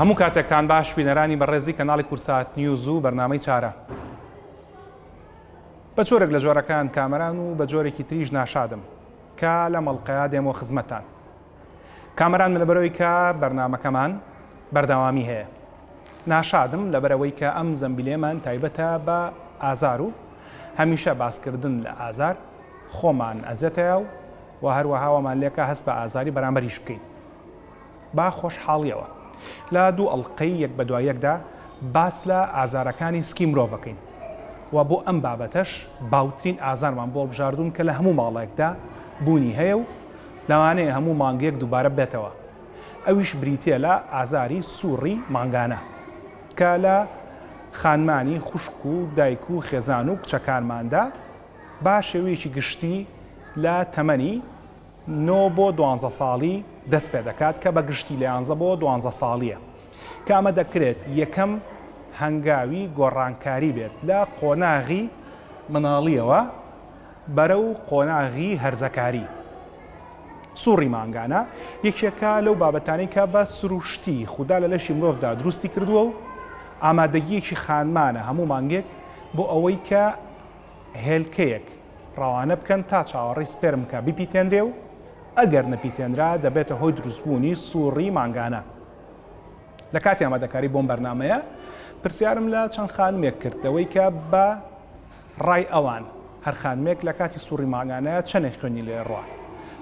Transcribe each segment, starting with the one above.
هەموو کاتێکتان باش بینەرانی بەڕێزی کەناڵی کورسات نیوز و بەرنامەی چارە. بە جۆرێک لە جۆرەکان کامەران و بە جۆرێکی تریش ناشادم کە لە مەڵقەیە دێمەوە خزمەتان. کامەران لەبەرەوەی کە بەرنامەکەمان بەردەوامی هەیە. ناشادم لەبەرەوەی کە ئەم زەمبیلێمان تایبەتە بە ئازار و هەمیشە باسکردن لە ئازار خۆمان ئەزێتەیە و هەروەهاوەمان لێکە هەست بە ئازاری بەرامبەریش بکەین. با خۆشحاڵیەوە لە دوو ئەڵلقەی یەک بە دوای یەکدا باس لە ئازارەکانی سکی مرۆڤەکەین و بۆ ئەم بابەتەش باوترین ئازارمان بۆ بژاردوون کە لە هەموو ماڵێکدا بوونی هەیە و لەوانەیە هەموو مانگەیەک دووبارە بێتەوە. ئەویش بریتە لە ئازاری سووڕی مانگانە کە لە خانمانی خوشک و دایک و خێزان و کچەکانماندا با شێوەیەکی گشتی لە تەمەنی 9 بۆ 12 ساڵی دەست پێ دەکات کە بە گشتی لە 11 بۆ 12 ساڵیە کە ئەمە دەکرێت یەکەم هەنگاوی گۆڕانکاری بێت لە قۆناغی مناڵیەوە بەرەو قۆناغی هەرزەکاری. سووڕی مانگانە یەکێکە لەو بابەتانی کە بە سروشتی خوددا لە لەشی مرۆڤدا دروستی کردووە و ئامادەگیەکی خانمانە هەموو مانگێک بۆ ئەوەی کە هێلکەیەک ڕەوانە بکەن تا چاوەڕێی سپێرم کە بیپیتێنرێ و ئەگەر نەپیتێنرا دەبێتە هۆی دروستبوونی سووڕی مانگانە. لە کاتی ئامادەکاری بۆم بەرنامەیە پرسیارم لە چەند خانمێک کردەوەی کە بە ڕای ئەوان هەر خانمێک لە کاتی سووڕی مانگانەیە چەندێک خوێنی لێ ڕوا.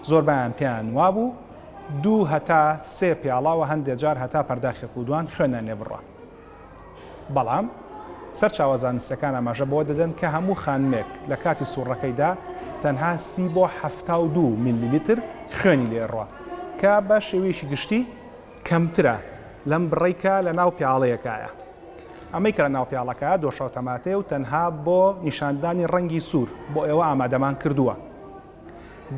زۆربیان پێیان وابوو 2 هەتا 3 پیاڵاوە هەندێک جار هەتا پەرداخێک و دوان خوێنیان لێ بڕوا. بەڵام سەرچاوە زانستیەکان ئاماژە بۆ دەدەن کە هەموو خانمێک لە کاتی سووڕەکەیدا تەنها 30 بۆ 72 میلیلیتر خوێنی لێڕوا کە بە شێوەیەکی گشتی کەمترە لەم بڕێکە لە ناو پیاڵەیەکایە. ئەمەی کە لە ناو پیاڵەکە دۆشە تەماتێ و تەنها بۆ نیشاندانی ڕەنگی سوور بۆ ئێوە ئامادەمان کردووە.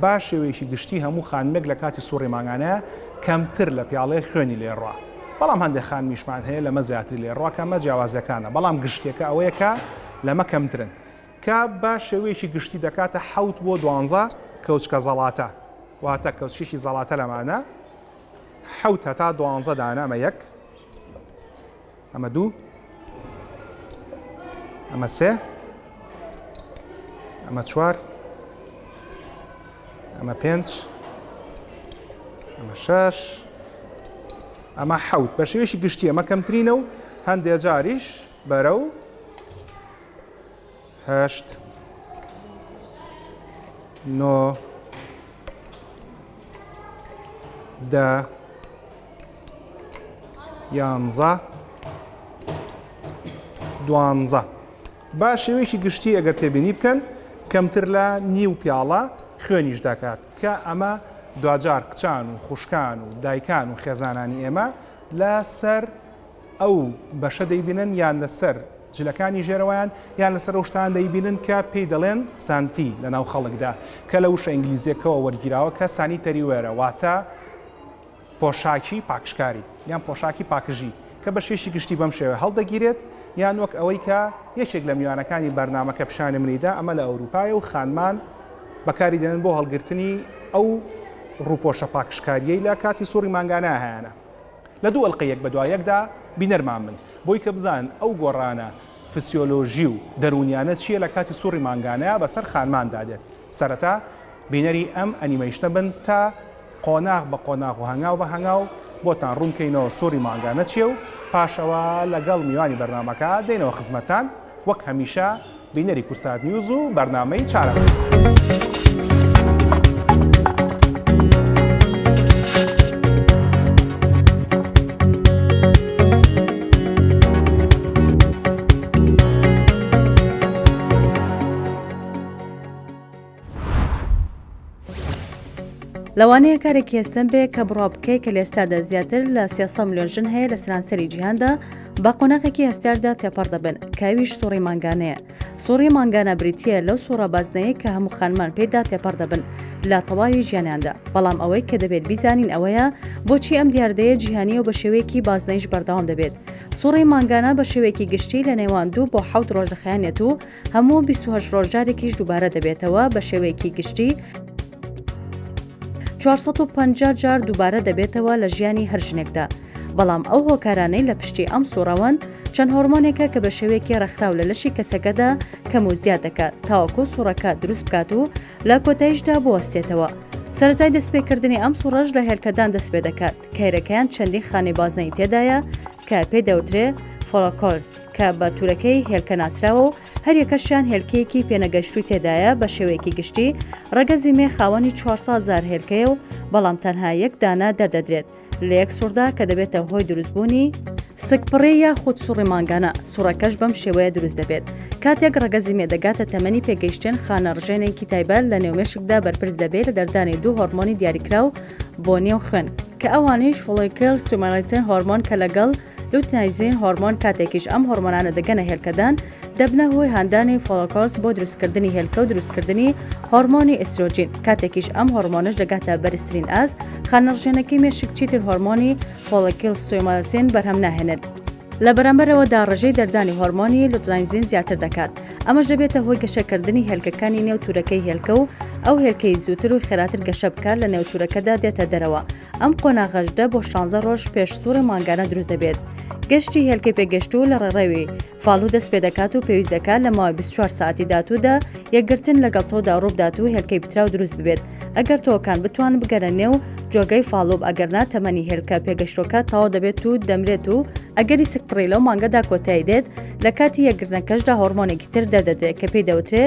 با شێوەیەکی گشتی هەموو خانمێک لە کاتی سووڕی مانگانەیە کەمتر لە پیاڵەیە خوێنی لێڕوا. بەڵام هەندێک خانمیشمان هەیە لەمە زیاتری لێڕوا کە ئەمە جیاوازەکانە، بەڵام گشتێکە ئەوەیە کە لەمە کەمترن کە بە شێوەیەکی گشتی دەکاتە 7 بۆ 12 کەوچکە زەڵاتە، واتە کەوچێکی زەڵاتە لەمانە 7 هەتا 12 دانە. ئەمە 1، ئەمە 2، ئەمە 3، ئەمە 4، ئەمە 5، ئەمە 6، ئەمە 7. بە شێوەیەکی گشتی ئەمە کەمترینە و هەندێک جاریش بەرەو 8، 9، 10، 11، 12. با شێوەیەکی گشتی ئەگەر تێبینی بکەن کەمتر لە نیو پیاڵە خوێنیش دەکات کە ئەمە دوجار کچان و خوشکان و دایکان و خێزانانی ئێمە لەسەر ئەو بەشە دەیبینن یان لەسەر جلەکانی ژێرەوەیان یان لەسەر ئەو شتان دەیبینن کە پێی دەڵێن سانتی لە ناو خەڵکدا کە لە وشە ئینگلیزیەکەوە وەرگیراوە کە سانیتەری وێرە، واتە پۆشاکی پاکشکاری یان پۆشاکی پاکژی کە بە شێشی گشتی بەم شێوە هەڵدەگیرێت یان وەک ئەوەی کە یەکێک لە میوانەکانی بەرنامەکە پیشانی منیدا ئەمە لە ئەوروپایە و خانمان بەکاری دێنن بۆ هەڵگرتنی ئەو ڕووپۆشە پاکشکاریەی لە کاتی سووڕی مانگانە هەیەە. لە دوو ئەڵلقە یەک بە دوای یەکدا بینەرمان من بۆی کە بزان ئەو گۆڕانە فسیۆلۆژی و دەرونیانە چییە لە کاتی سووڕی مانگانەیە بەسەر خانماندا دێت. سەرەتا بینەری ئەم ئەنیمەیشتە بن تا قۆناغ بە قۆناغ و هەنگاو بە هەنگاو بۆتان ڕوونکەینەوە سووڕی مانگانە چییە و پاشەوە لەگەڵ میوانی بەرنامەکە دێنەوە خزمەتان وەک هەمیشە بینەری کورسات نیوز و بەرنامەی چارە. لەوانەیە کارێکی هێستن بێ کە بڕوا بکەی کە لە ئێستادا زیاتر لە 300 ملیۆن ژن هەیە لە سەرانسەری جیهاندا بە قۆناغێکی هەستاردا تێپەڕ دەبن کاویش سووڕی مانگانەیە. سووڕی مانگانە بریتیە لەو سوورە بازنەیە کە هەموو خانمان پێدا تێپەڕ دەبن لە تەواوی ژیانیاندا. بەڵام ئەوەی کە دەبێت بیزانین ئەوەیە بۆچی ئەم دیاردەیە جیهانیە و بە شێوەیەکی بازنەیش بەردەوام دەبێت. سووڕی مانگانە بە شێوەیەکی گشتی لە نێوان 2 بۆ 7 ڕۆژ دەخایەنێت و هەموو 28 ڕۆژارێکیش دووبارە دەبێتەوە بە شێوەیەکی گشتی 450 جار دووبارە دەبێتەوە لە ژیانی هەر ژنێکدا. بەڵام ئەو هۆکارانەی لە پشتی ئەم سوورەوەن چەند هۆرمۆنێکە کە بە شێوەیەکی ڕەخراو لە لەشی کەسەکەدا کەم و زیاد دەکات تاوەکو سوورەکە دروست بکات و لە کۆتاییشدا بوەستێتەوە. سەرەتای دەستپێکردنی ئەم سوورەش لە هێلکەدان دەست پێ دەکات کە هێرەکەیان چەندین خانەی بازنەی تێدایە کە پێ دەوترێ فۆلۆکۆلز کە بە تورەکەی هێلکە ناسراوە و هەریەکەشیان هێلکەیەکی پێنەگەشتووی تێدایە بە شێوەیەکی گشتی ڕەگەزی مێ خاوەنی 400,000 هێلکەیە و بەڵام تەنها یەک دانا دەردەدرێت لە یەک سووردا کە دەبێتە هۆی دروستبوونی سکپڕی یا خود سوڕی مانگانە. سوورەکەش بەم شێوەیە دروست دەبێت. کاتێک ڕەگەزی مێ دەگاتە تەمەنی پێگەیشتن خانە ڕژێنێکی تایبەت لە نێومێشکدا بەرپرس دەبێت لە دەردانی دوو هۆرمۆنی دیاریکراو بۆ نێو خوێن کە ئەوانیش فۆلیکل ستیمولیتنگ هۆرمۆن کە لەگەڵ لوتینایزین هۆرمۆن کاتێکیش ئەم هۆرمۆنانە دەگەنە هێلکەدان دەبنە هۆی هاندانی فۆلۆکۆلز بۆ دروستکردنی هێلکە و دروستکردنی هۆرمۆنی ئێسترۆجین. کاتێکیش ئەم هۆرمۆنش دەگاتە بەرزترین ئاز خانەڕژێنەکەی مێشک چیتر هۆرمۆنی فۆلیکل ستیمولیتنگ بەرهەم ناهێنێت. لە بەرامبەرەوە داڕژەی دەردانی هۆرمۆنی لوتینایزین زیاتر دەکات. ئەمەش دەبێتە هۆی گەشەکردنی هێلکەکانی نێو تورەکەی هێلکە و ئەو هێلکەی زووتر و خێراتر گەشە بکات لە نێو تورەکەدا دێتە دەرەوە. ئەم قۆناغەشدە بۆ 16 ڕۆژ پێش سوورە مانگانە دروست دەبێت. گەشتی هێلکەی پێگەشتوو لە ڕێڕەوی فاڵوو دەست پێ دەکات و پێویست دەکات لە ماوەی 24 ساعتی داهاتوودا یەکگرتن لەگەڵ تۆدا ڕووبدات و هێلکەی پترا و دروست ببێت. ئەگەر تۆکان بتوان بگەرە نێو جۆگەی فاڵوب ئەگەرنا تەمەنی هێلکە پێگەشتۆکە تاوا دەبێت و دەمرێت و ئەگەری سکپڕی لەو مانگەدا کۆتایی دێت لە کاتی یەکگرنەکەشدا هۆرمۆنێکی تر دەردەدرێت کە پێی دەوترێ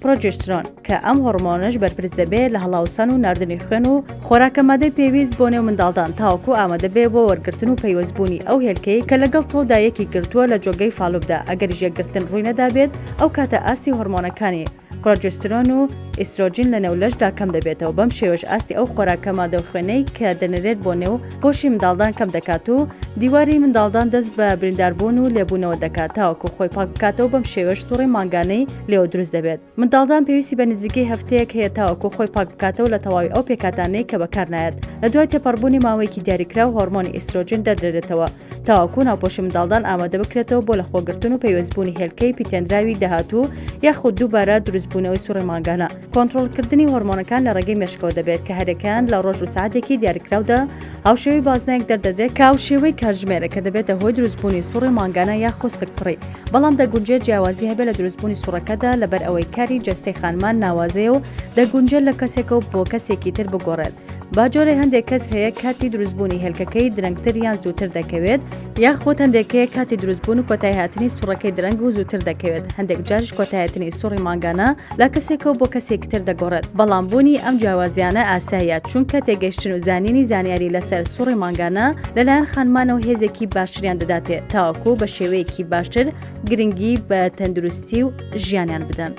پرۆجسترۆن کە ئەم هۆرمۆنش بەرپرس دەبێت لە هەڵاوسان و ناردنی خوێن و خۆراکە مادەی پێویست بۆ نێو منداڵدان تاوەکو ئامادە بێ بۆ وەرگرتن و پەیوەستبوونی ئەو هێلکەی کە لەگەڵ تۆدا یەکی گرتووە لە جۆگەی فاڵوبدا. ئەگەریش یەکگرتن ڕووی نەدابێت ئەو کاتە ئاستی هۆرمۆنەکانی پرۆجسترۆن و ئیسترۆجین لە نێولەشدا کەم دەبێتەوە. بەم شێوەش ئاستی ئەو خۆراکە مادە خوێنەی کە دەنرێت بۆ نێو پۆشی منداڵدان کەم دەکات و دیواری منداڵدان دەست بە برینداربوون و لێبوونەوە دەکات تاوەکو خۆی پاک بکاتەوە. بەم شێوەش سوڕی مانگانەی لێوە دروست دەبێت. منداڵدان پێویستی بە نزیکەی هەفتەیەک هەیە تاوەکو خۆی پاک بکاتەوە لە تەواوی ئەو پێکاتانەی کە بەکار نایەت. لە دوای تێپەڕبوونی ماوەیەکی دیاریکراو هۆرمۆنی ئیسترۆجین دەردێتەوە تاوەکو ناوپۆشی منداڵدان ئامادە بکرێتەوە بۆ لە خۆگرتن و پەیوەستبوونی هێلکەی پیتێنراوی داهاتوو یاخود دووبارە دروستبوونەوەی سوڕی مانگانە. کۆنتڕۆڵکردنی هۆرمۆنەکان لە ڕێگەی مێشکەوە دەبێت کە هەرێکیان لە ڕۆژ و ساعتێکی دیاریکراودا هاوشێوەی بازنەیەک دەردەدرێت کە هاوشێوەی کاتژمێرە کە دەبێتە هۆی دروستبوونی سوڕی مانگانە یاخۆ سکپڕی. بەڵام دەگونجێت جیاوازی هەبێت لە دروستبوونی سوڕەکەدا لەبەر ئەوەی کاری جەستەی خانمان ناوازەیە و دەگونجێت لە کەسێکەوە بۆ کەسێکی تر بگۆڕێت. باجۆرە هەندێک کەس هەیە کاتی دروستبوونی هێلکەکەی درەنگتر یان زووتر دەکەوێت یاخۆت هەندێکەیە کاتی دروستبوون و کۆتایی هاتنی سوڕەکەی درەنگ و زووتر دەکەوێت. هەندێک جاریش کۆتایەتنی سوڕی مانگانە لە کەسێکەوە بۆ کەسێکی تر دەگۆڕێت. بەڵام بوونی ئەم جیاوازیانە ئاساییە چونکە تێگەیشتن و زانینی زانیاری لەسەر سوڕی مانگانە لەلایەن خانمانەوە هێزێکی باشتریان دەداتێت تاوەکو بە شێوەیەکی باشتر گرنگی بە تەندروستی و ژیانیان بدەن.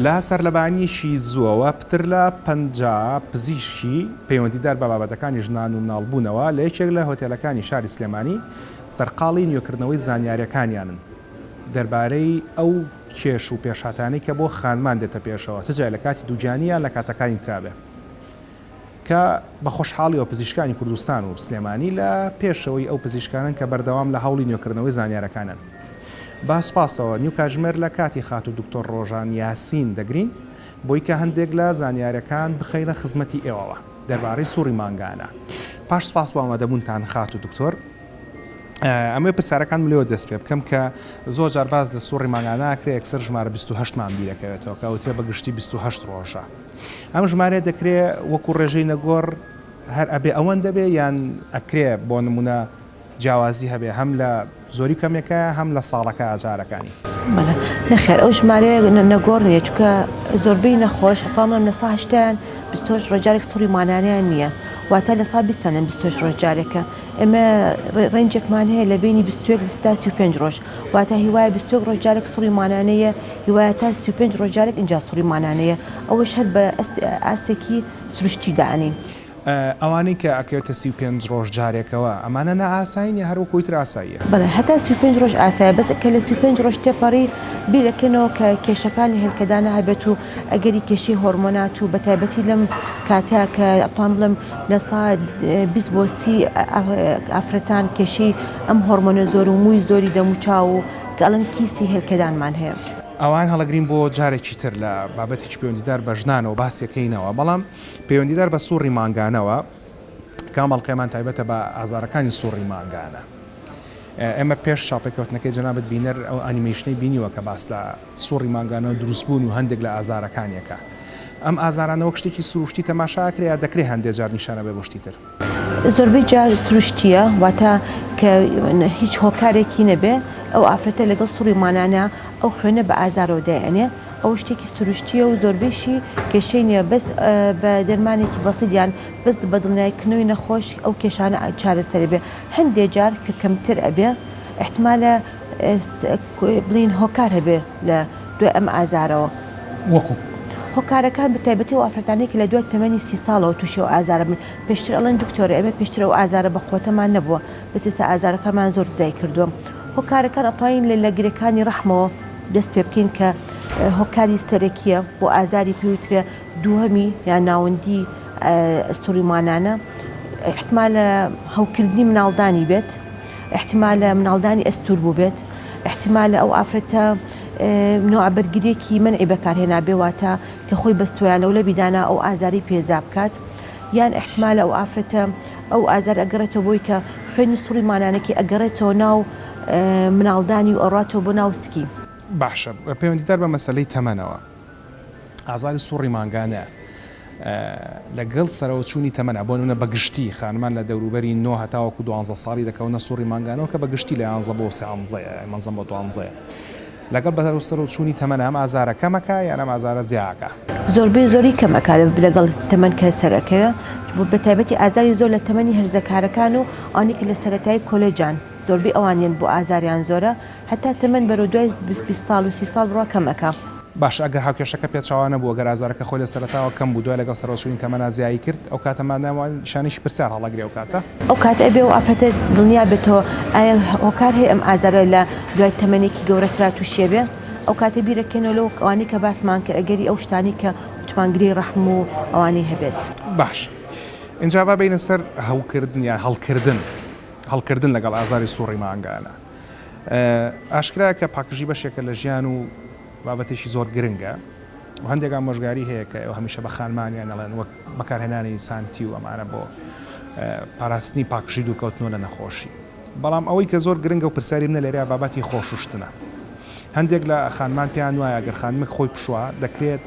لە سەرلەبانیشی زووەوە پتر لە 50 پزیشکی پەیوەندیدار بە بابەتەکانی ژنان و مناڵبوونەوە لە یەکێک لە هۆتێلەکانی شاری سلێمانی سەرقاڵی نوێکردنەوەی زانیاریەکانیانن دەربارەی ئەو کێش و پێشهاتانەی کە بۆ خانمان دێتە پێشەوە تجای لە کاتی دووجانیان لە کاتەکانی ترابێ کە بە خۆشحاڵیەوە پزیشکانی کوردستان و سلێمانی لە پێشەوەی ئەو پزیشکانن کە بەردەوام لە هەوڵی نوێکردنەوەی زانیاریەکانن. باسپاسەوە نیو کاژمێر لە کاتی خات و دکتۆر ڕۆژان یاسین دەگرین بۆی کە هەندێک لە زانیاریەکان بخەینە خزمەتی ئێوەوە دەربارەی سوڕی مانگانە. پاش سپاس بۆ ئامادەبوونتان خات و دکتۆر. ئەمە پرسیارەکان لێوە دەست پێ بکەم کە زۆر جار باز لە سوڕی مانگانەکرێ یەکسەر ژمارە 28 مان بیرەکەوێتەوە کە ئەوترێ بەگشتی 28 ڕۆژە. ئەم ژمارە دەکرێت وەکو ڕێژەی نەگۆڕ هەر ئەبێ ئەوەن دەبێ یان ئەکرێ بۆ نمونە جیاوازی هەبێ هەم لە زۆری کەمێکە هەم لە ساڵەکە ئاجارەکانی. نەخێر ئەو ژمارەیە نەگۆڕنیە چکە زۆربەی نەخۆش هەتاڵم لە سا هەشتیان 28 ڕۆژارێک سوڕی مانانیان نییە واتە لە سا 20 28 ڕۆژارێکە ئێمە ڕێنجێکمان هەیە لە بینی 21 تا 35 ڕۆژ واتە هیوایە 21 ڕۆژارێک سوڕی مانانەیە هیوایە تا 35 ڕۆژارێک اینجا سوڕی مانانەیە ئەوەش هەر بە ئاستێکی سروشتی داعنین. ئەوانەی کە ئەکەوێتە 35 ڕۆژ جارێکەوە ئەمانە نە ئاساییە هەروەکوی تر ئاساییە بەڵێ هەتا 35 ڕۆژ ئاسایە بەس کە لە 35 ڕۆژ تێپەڕی بیرەکەنەوە کە کێشەکانی هێلکەدانە هەبێت و ئەگەری کێشی هۆرمۆنات و بەتایبەتی لەم کاتا کە ئەتوان بڵم لە سا 20 بۆ 30 ئافرەتان کێشی ئەم هۆرمۆنە زۆر و مووی زۆری دەموچاو و گەڵن کیسی هێلکەدانمان هەیە. ئەوان هەڵەگرین بۆ جارێکی تر لە بابەتێکی پەیوەندیدار بە ژنانەوە باسیەکەینەوە بەڵام پەیوەندیدار بە سووڕی مانگانەوە کامەڵقەمان تایبەتە بە ئازارەکانی سووڕی مانگانە. ئێمە پێش شاپێککەوتنەکەی جەنابەت بینەر ئەو ئانیمەیشنەی بینیوە کە باس لە سووڕی مانگانەوە دروستبوون و هەندێک لە ئازارەکانیەکە. ئەم ئازارانەوە شتێکی سروشتی تەماشاکرێ دەکرێت هەندێک جار نیشانە بێ بۆ شتی تر. زۆربەی جار سروشتیە واتە کە هیچ هۆکارێکی نەبێ ئەو ئافرەتە لەگەڵ سووڕی مانانە ئەو خوێنە بە ئازارەوە دایێنێ ئەو شتێکی سروشتیە و زۆربەیشی کێشەی نییە بەس بە دەرمانێکی بەسیدیان بەس بەدڵنیایکردنەوەی نەخۆش ئەو کێشانە چارەسەری بێ هەندێک جار کە کەمتر ئەبێ احتمالە بڵین هۆکار هەبێ لە دوای ئەم ئازارەوە وەکو هۆکارەکان بە تایبەتی و ئافرەتانێک لە دوای تەمەنی 30 ساڵەوە تووشی و ئازارە بن پێشتر ئەڵەن دکتۆرە ئەمە پێشتر و ئازارە بە قوتەمان نەبووە بەس ئێستا ئازارەکەمان زۆر زای کردووە هۆکارەکان ئەتوانین لە گرەکانی ڕەحمەوە دەست پێ بکەین کە هۆکاری سەرەکیە بۆ ئازاری پێوترە دووهەمی یان ناوەندی سووڕیمانانە احتمالە هەوکردنی مناڵدانی بێت احتمالە مناڵدانی ئەستور بوو بێت احتمالە ئەو ئافرەتە نوع بەرگریەکی منعی بەکارهێنا بێواتە کە خۆی بەستۆیان لەو لە بیدانا ئەو ئازاری پێزا بکات یان احتمالە ئەو ئافرەتە ئەو ئازار ئەگەڕێتەوە بۆی کە خوێنی سووڕیمانانێکی ئەگەڕێتەوە ناو مناڵدانی و ئەڕاتەوە بۆ ناوسکی. باشە پەیوەندیدار بە مەسلەی تەمەنەوە ئازاری سووڕی مانگانە لەگەڵ سەرەوە چوونی تەمەنە بۆ نمونە بەگشتی خانمان لە دەوروبەری 9 هەتاوەکو 12 ساڵی دەکەونە سووڕی مانگانەوە کە بەگشتی لە 11 بۆ 13 بۆ 12 لەگەڵ بەسەر سەرەوە چوونی تەمەنە ئەم ئازارە کەمەکە یان ئەم ئازارە زیاکە زۆربەی زۆری کەمەکە لەگەڵ تەمەن کە سەرەکەیە بە تایبەتی ئازاری زۆر لە تەمەنی هەرزەکارەکان و ئەوانی کە لە سەرەتای کۆلێجان زۆربەی ئەوانیان بۆ ئازاریان زۆرە هەتا تەمەن بەرەو دوای 20 ساڵ و 30 ساڵ ڕوا کەمەکە. باش ئەگەر هاوکێشەکە پێچوانە بوو ئەگەر ئازارەکە خۆی لە سەرەتاوە کەم بوو دوای لەگەڵ سەرۆچوونی تەمەنا زیایی کرد ئەو کاتەمانەوە شانیش پرسیار هەڵەگرێ ئەو کاتە ئەو کاتە ئەبێ و ئافرەتە دڵنیا بێتەوە ئایا هۆکار هەیە ئەم ئازارە لە دوای تەمەنێکی گەورەترا تووشێ بێ ئەو کاتە بیرەکەنەوە لەو ئەوانەی کە باسمان کە ئەگەری ئەو شتانی کە توانگری ڕەحم و ئەوانی هەبێت. باش اینجا با بینە سەر هەڵکردن یان هەڵکردن لەگەڵ ئازاری سووڕی مانگانە ئاشکرا کە پاکژی بەشێکە لە ژیان و بابەتێکی زۆر گرنگە و هەندێکان مۆژگاری هەیە کە ئەو هەمیشە بە خانمانیان ئەڵێن وەک بەکارهێنانی سانتی و ئەمانە بۆ پاراستنی پاکژی دووکەوتنەوە لە نەخۆشی بەڵام ئەوەی کە زۆر گرنگە و پرسیاری منە لێرە بابەتی خۆشوشتنە هەندێک لە خانمان پێیان وایە ئەگەر خانمێک خۆی پشووە دەکرێت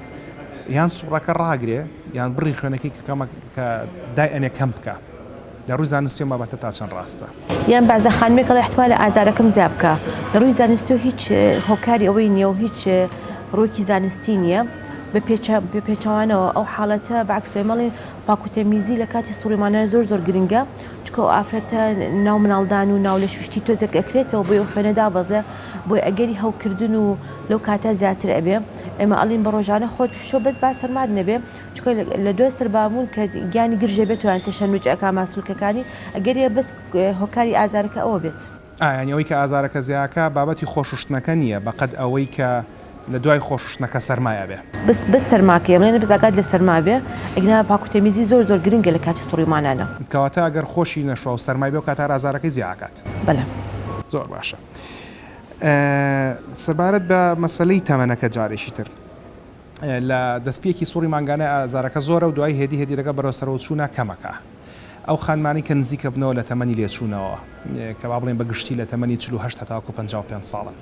یان سوڕەکە ڕاگرێ یان بڕی خوێنەکەی کە دای ئەنێ کەم بکە لە ڕووی زانستی بابەتە تا چەند ڕاستە یان بازە خانمێک لە احتمالە ئازارەکەم زیاد بکە لە ڕووی زانستی و هیچ هۆکاری ئەوەی نییە و هیچ ڕۆکی زانستی نییە بە پێچەوانەوە ئەو حاڵەتە بەعکسۆی مەڵی پاکوتەمیزی لە کاتی سووڕیمانە زۆر گرنگە چکە ئەو ئافرەتە ناو مناڵدان و ناو لە شوشتی تۆزێک ئەکرێتەوە بۆی ئەو خوێنە دابەزێ بۆی ئەگەری هەوکردن و لەو کاتە زیاتر ئەبێ ئێمە ئەڵین بە ڕۆژانە خۆت پیشۆ بەس با سەرماد نەبێ چکە لە دوای سەربابوون کە گیانی گرژێ بێت ویان تەشەنوجەکە ماسوولکەکانی ئەگەریە بەس هۆکاری ئازارەکە ئەوە بێت. ینی ئەوەی کە ئازارەکە زیاکە بابەتی خۆشوشتنەکە نییە بەقەد ئەوەی کە لە دوای خۆشوشتنەکە سەرمایە بێ بەس سەرماکە ئەمێنە بزاگات لە سەرما بێ ئەگنا پاکوتەمیزی زۆر گرنگە لە کاتی سووڕیمانانە کەواتە ئەگەر خۆشی نەشۆ و سەرمای بێ و کاتە ئازارەکەی زیاکات. بەڵێ زۆر باشە. سەبارەت بە مەسلەی تەمەنەکە جارێکی تر لە دەستپێکی سووڕی مانگانە ئازارەکە زۆرە و دوای هێدی لەگە بەرەو سەرەوە چوونە کەمەکە ئەو خانمانی کە نزیکە بنەوە لە تەمەنی لێچوونەوە کە با بڵێن بەگشتی لە تەمەنی 48 تاکو 55 ساڵن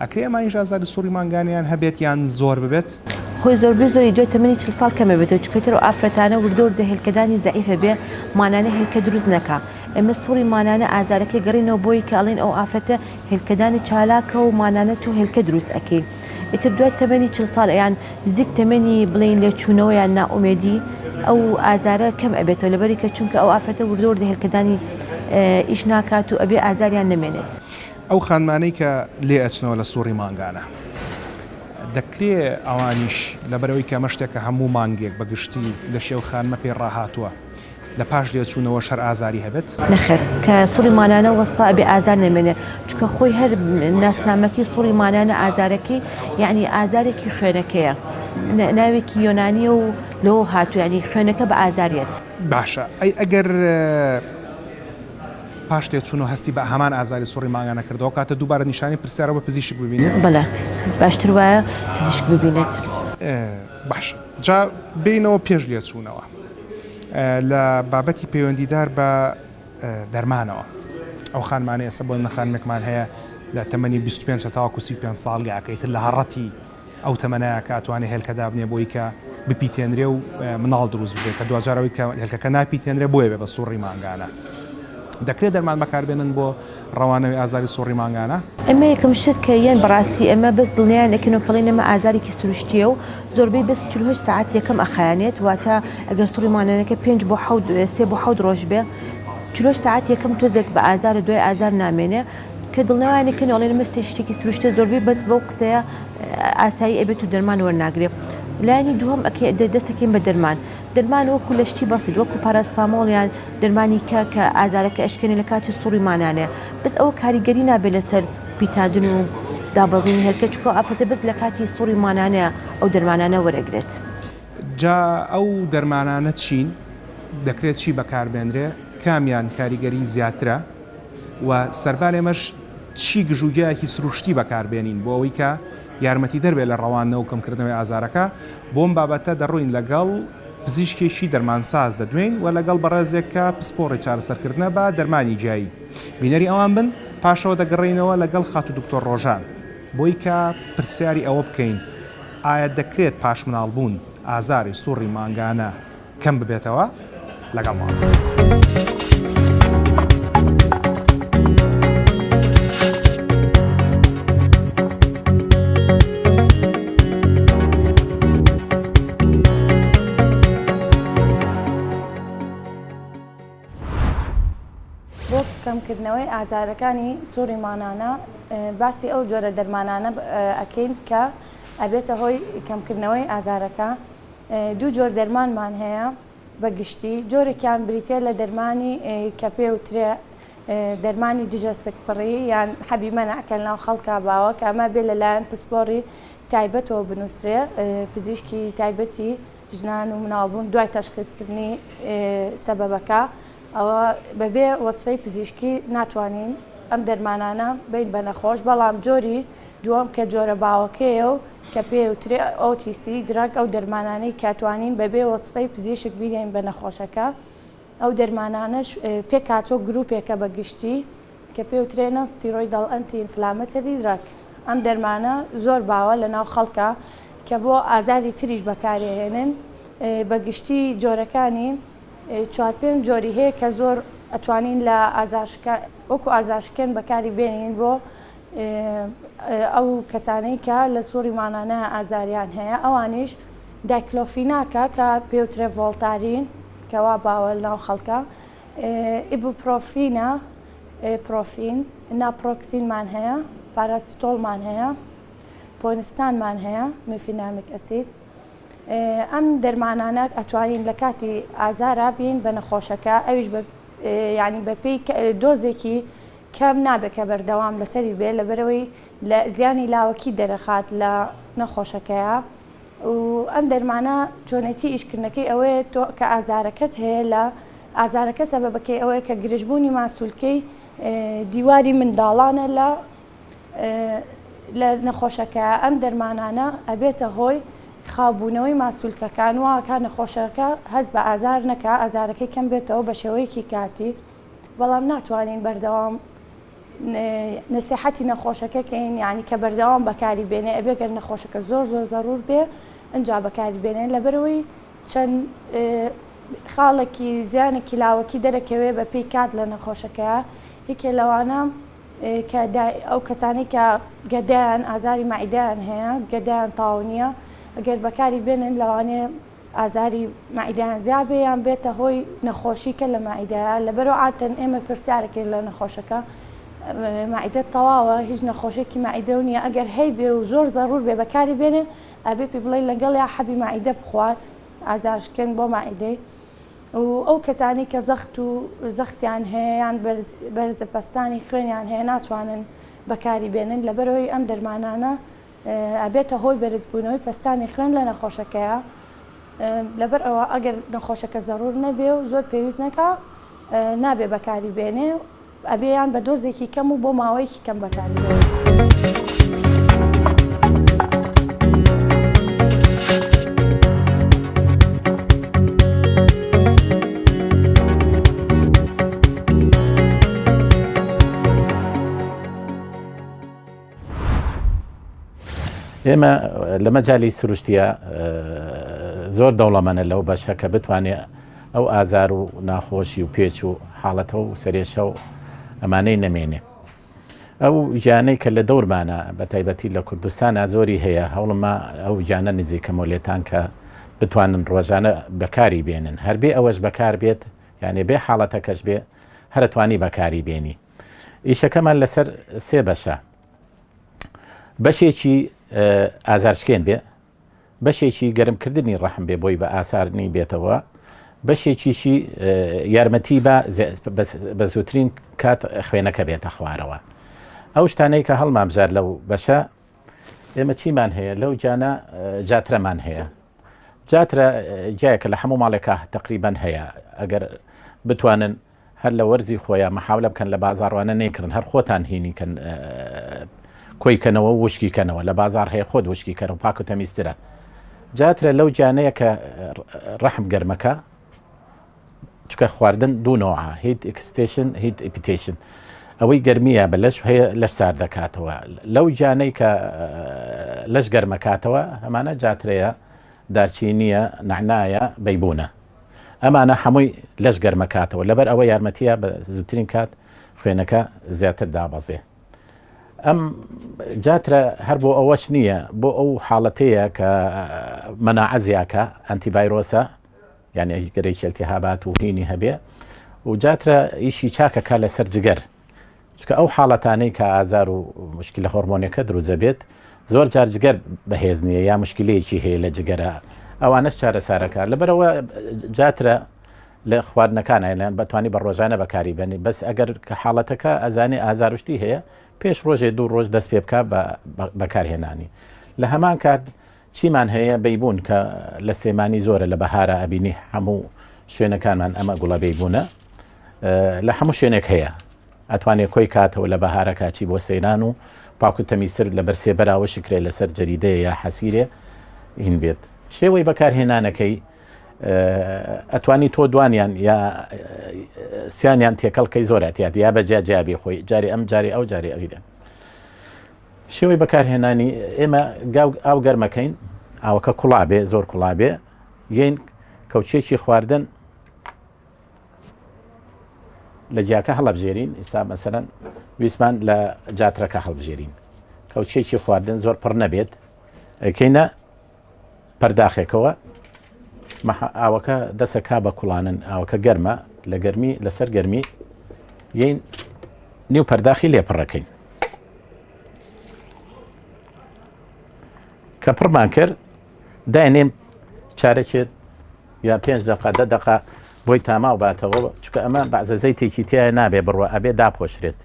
ئەکرێ ئەمانیش ئازاری سووڕی مانگانیان هەبێت یان زۆر ببێت خۆی زۆری دوای تەمەنی 40 ساڵ کەمە بێتەوە چکەتەوە ئافرەتانە وردۆر هێلکەدانی زەعیفە بێ مانانە هێلکە دروست نەکا ئێمە سووڕی مانانە ئازارەکە گەڕینەوە بۆی کە ئەڵێن ئەو ئافرەتە هێلکەدانی چالاکە و مانانە تو هێلکە دروست ئەکەی ئیتر دوای تەمەنی 40 ساڵ یان نزیک تەمەنی بڵین لێ چوونەوە یان نائومێدی ئەو ئازارە کەم ئەبێتەوە لەبەری کە چونکە ئەو ئافرەتە وردۆر هێلکەدانی ئیش ناکات و ئەبێ ئازاریان نەمێنێت. ئەو خانمانەی کە لێ ئەچنەوە لە سووڕی مانگانە دەکرێت ئەوانیش لەبەرەوەی کە ئەمە شتێکە هەموو مانگێک بەگشتی لە شێو خانمە پێ ڕاهاتووە لە پاش لێچوونەوە شەر ئازاری هەبێت؟ نەخێر کە سووری مانانە وەستا ئەبێ ئازار نەمێنێ چکە خۆی هەر ناسنامەکەی سووری مانانە ئازارەکەی یعنی ئازارێکی خوێنەکەیە ناوێکی یۆنانی و لەوە هاتوو ینی خوێنەکە بە ئازاریەت. باشە ئەی ئەگەر پاش لێچوون و هەستی بە هەمان ئازاری سووری مانگانە کردەوە کاتە دووبارە نیشانی پرسیارەوە پزیشک ببینێت؟ بەڵێ باشتر وایە پزیشک ببینێت. باش جا بینەوە پێش لێچوونەوە لە بابەتی پەیوەندیدار بە دەرمانەوە ئەو خانمانە ئێستا بۆ نەخانمێکمان هەیە لە تەمەنی 25 تاوەکو 35 ساڵی ئاکەیتر لە هەڕەتی ئەو تەمەنایە کە ئەتوانێت هێلکەدا بنێ بۆی کە بپیتێنرێ و مناڵ دروست بێت کە دوجارەوەی کە هێلکەکە ناپیتێنرێ بۆیە بێ بە سووڕی مانگانە. دەکرێت دەرمان بەکاربێنن بۆ ڕەوانەوەی ئازاری سووڕی مانگانە؟ ئەمە یەکەم شت کە یان بەڕاستی ئەمە بەس دڵنیان دەکەنەوە ئەمە ئازارێکی سروشتیە و زۆربەی بەس 48 ساعت یەکەم ئەخایانێت واتە ئەگەر سووری مانانەکە 5 بۆ 3 بۆ 7 ڕۆژ بێ 48 ساعت یەکەم تۆزێک بە ئازارە دوای ئازار نامێنێ کە دڵنیوانێکن ئەڵێ ئەمە شتێکی سروشتە زۆربەی بەس بەو قسەیە ئاسایی ئەبێت و دەرمان وەرناگرێت. لایانی دووەم دەستەکەین بە دەرمان وەکو لە شتی بەسیت وەکو پاراستامۆڵ یان دەرمانی کە ئازارەکە ئەشکێنێ لە کاتی سووری مانانەیە بەس ئەوە کاریگەری نابێت لەسەر پیتاندن و دابەزینی هێلکە چکۆ ئافرەتە بەس لە کاتی سووری مانانەیە ئەو دەرمانانە وەرەگرێت. جا ئەو دەرمانانە چین دەکرێت چی بەکاربێنرێ کامیان کاریگەری زیاترە و سەربار ئێمەش چی گژوگەیەکی سروشتی بەکاربێنین بۆ ئەوەی کە یارمەتی دەربێت لە ڕەوانەوە و کەمکردنەوەی ئازارەکە بۆم بابەتە دەڕوین لەگەڵ پزیشکێکی دەرمانساز دەدوێن و لەگەڵ بەڕێزێکە پسپۆڕی چارەسەرکردنە بە دەرمانی جایی بینەری ئەوان بن پاشەوە دەگەڕێنەوە لەگەڵ خاتو دکتۆر ڕۆژان بۆی کە پرسیاری ئەوە بکەین ئایا دەکرێت پاش مناڵبوون ئازاری سووڕی مانگانە کەم ببێتەوە لەگەڵمان. کەمکردنەوەی ئازارەکانی سووڕی مانانە باسی ئەو جۆرە دەرمانانە ئەکەین کە ئەبێتە هۆی کەمکردنەوەی ئازارەکە. دوو جۆر دەرمانمان هەیە بەگشتی جۆرێکیان بریتە لە دەرمانی کە پێوترێ دەرمانی دژە سکپڕی یان حەبی مەنعکە ناو خەڵکا باوە کە ئەمە بێ لەلایەن پسپۆڕی تایبەتەوە بنووسرێ پزیشکی تایبەتی ژنان و مناڵبوون دوای تەشخیصکردنی سەبەبەکە ئەوە بەبێ وەسفەی پزیشکی ناتوانین ئەم دەرمانانە بین بە نەخۆش بەڵام جۆری دووەم کە جۆرە باوەکەیە و کە پێوترێ ئۆتیسی دراگ ئەو دەرمانانەی کاتوانین بەبێ وەسفەی پزیشک بگەین بە نەخۆشەکە ئەو دەرمانانەش پێکاتۆ گروپێکە بەگشتی کە پێوترێنە ستیرۆیدەڵ ئەنتی ئینفلامەتەری دراگ. ئەم دەرمانە زۆر باوە لە ناو خەڵکە کە بۆ ئازاری تریش بەکارهێنن بەگشتی جۆرەکانی 4-5 جۆری هەیە کە زۆر ئەتوانین لە وەکو ئازارشکێن بەکاری بێنین بۆ ئەو کەسانەی کە لە سووڕی مانانە ئازاریان هەیە ئەوانیش دایکلۆفیناکە کە پێوترێ ڤۆڵتارین کەوا باوە ناو خەڵکە ئیبوپرۆفینە پرۆفین ناپرۆکسینمان هەیە پاراستۆڵمان هەیە پۆنستانمان هەیە مفینامیک ئەسید. ئەم دەرمانانە ئەتوانین لە کاتی ئازارە بین بە نەخۆشەکە ئەویش ینی بەپێی دۆزێکی کەم نابێت کە بەردەوام لەسەری بێ لەبەرەوەی لە زیانی لاوەکی دەرەخات لە نەخۆشەکەیە و ئەم دەرمانە چۆنەتی ئیشکردنەکەی ئەوەیە تۆ کە ئازارەکەت هەیە لە ئازارەکە سەبەبەکەی ئەوەیە کە گرژبوونی ماسوولکەی دیواری منداڵانە لە نەخۆشەکە ئەم دەرمانانە ئەبێتە هۆی خابوونەوەی ماسوولکەکان وواکە نەخۆشەکە هەست بە ئازار نەکە ئازارەکەی کەم بێتەوە بە شێوەیەکی کاتی بەڵام ناتوانین بەردەوام نسیحەتی نەخۆشەکە کەین یعنی کە بەردەوام بەکاری بێنێ ئەبێگەر نەخۆشەکە زۆر زەڕور بێ ئەنجا بەکاری بێنێن لەبەرەوەی چەند خاڵێکی زیانێکی لاوەکی دەرەکەوێ بە پێی کات لە نەخۆشەکە یەکێ لەوانە کە ئەو کەسانی کە گەدایان ئازاری مەعیدەیان هەیە گەدایان تاونیە ئەگەر بەکاری بێنن لەوانێ ئازاری مەعیدەیان زیابێ یان بێتە هۆی نەخۆشیکە لە مەعیدەیە لەبەرەوە عادەتەن ئێمە پرسیارەکەین لە نەخۆشەکە مەعیدەت تەواوە هیچ نەخۆشێکی مەعیدە نییە ئەگەر هەی بێ و زۆر زەڕور بێ بەکاری بێنێ ئەبێ پێ بڵێ لەگەڵ یا حەبی مەعیدە بخوات ئازارشکێن بۆ مەعیدەی ئەو کەسانی کە زەخت و زەختیان هەیەیان بەرزە پەستانی خوێنیان هەیە ناتوانن بەکاری بێنن لەبەرەوەی ئەم دەرمانانە ئەبێتە هۆی بەرزبوونەوەی پەستانی خوێن لە نەخۆشەکەیە لەبەر ئەوە ئەگەر نەخۆشەکە زەڕور نەبێ و زۆر پێویست نەکا نابێ بەکاری بێنێ ئەبێیان بە دۆزێکی کەم و بۆ ماوەیەکی کەم بەکاری بێنێ. ئێمە لە مەجای سروشتیە زۆر دەوڵەمەنە لەو بەشە کە بتوانێت ئەو ئازار و ناخۆشی و پێچ و حاڵەتە و سەرێشە و ئەمانەی نەمێنێ. ئەو ژیانەی کە لە دەورمانە بە تایبەتی لە کوردستانە زۆری هەیە هەوڵما ئەو ژیانە نزیکەمە لێتان کە بتوانن ڕۆژانە بەکاری بێنن هەربێ ئەوەش بەکار بێت یعنی بێ حاڵەتەکەش بێ هەرتوانی بەکاری بێنی. ئیشەکەمان لەسەر سێ بەشە. بەشێکی ئازارشکێن بێ، بەشێکی گەرمکردنی ڕەحم بێ بۆی بە ئاسارنی بێتەوە، بەشێکیشی یارمەتی بە زووترین کات خوێنەکە بێتە خوارەوە. ئەو شتانەی کە هەڵمابژار لەو بەشە ئێمە چیمان هەیە لەو جانە جاترەمان هەیە. جاترە جایەکە لە هەموو ماڵێکە تقریبان هەیە ئەگەر بتوانن هەر لە وەرزی خۆیان مەحاولە بکەن لە بازاڕوانە نەیکردن هەر خۆتان هینیکەن کۆیکەنەوە وشکیکەنەوە لە بازار هەیە خۆت وشکیکەن و پاک و تەمیزترە. جاترە لەو جانەیە کە ڕەحم گەرمەکە چکە خواردن دوو نۆعە هیت ئەکسیتیشن هیت ئیپیتیشن ئەوەی گەرمیە بە لەش هەیە لەش سارد دەکاتەوە. لەو جانەی کە لەش گەرمەکاتەوە ئەمانە جاترەیە دارچینیە نعنایە بەیبوونە ئەمانە هەمووی لەش گەرمەکاتەوە لەبەر ئەوە یارمەتیە بە زووترین کات خوێنەکە زیاتر دابەزێ. ئەم جاترە هەر بۆ ئەوەش نییە بۆ ئەو حاڵەتەیە کە مەناعەزیاکە ئەنتیڤایرۆسە یعنی گەرەی ئەلتیهابات و هینی هەبێ و جاترە ئیشی چاکەکە لەسەر جگەر چکە ئەو حاڵەتانەی کە ئازار و مشکلە هۆرمۆنیەکە دروزە بێت زۆر جار جگەر بەهێز نییە یا مشکلەیەکی هەیە لە جگەرە ئەوانەش چارەسارەکە لەبەرەوە جاترە لە خواردنەکانە لەیان بەتوانی بە ڕۆژانە بەکاری بێنی بەس ئەگەر کە حاڵەتەکە ئەزانی ئازاروشتی هەیە پێش ڕۆژێ دوو ڕۆژ دەست پێ بکە بەکارهێنانی. لە هەمان کات چیمان هەیە بەیبوون کە لە سێمانی زۆرە لە بەهارە ئەبینی هەموو شوێنەکانمان ئەمە گوڵە بەیبوونە لە هەموو شوێنێک هەیە ئەتوانێت کۆی کاتەوە لە بەهارە کاچی بۆ سەیران و پاکو تەمیزتر لە بەرسێبەراوە شکرێ لەسەر جەریدەیە یا حەسیرێ هین بێت. شێوەی بەکارهێنانەکەی ئەتوانی تۆ دوانیان یا سیانیان تێکەڵکەی زۆراتیات یا بە جیابی خۆی جاری ئەم جاری ئەو جاری ئەویدە. شێوەی بەکارهێنانی ئێمە ئاو گەرمەکەین ئاوەکە کوڵابێ زۆر کوڵابێ یین کەوچێکی خواردن لە جیاکە هەڵەبژێرین ئیسا مەسەرەن ویسمان لە جاترەکە هەڵبژێرین کەوچێکی خواردن زۆر پڕ نەبێت ئەکەینە پەرداخێکەوە ئاوەکە دەسەکا بە کوڵانن ئاوەکە گەرمە لە گەرمی لەسەر گەرمی یین نیو پەرداخی لێپڕەکەین کە پڕمان کرد داینێن چارەکێت یا 5 دقه 10 دقه بۆی تاماو باتەوە چکە ئەمە بەعزە زەیتێکی تایە نابێ بڕوە ئەبێ داپۆشرێت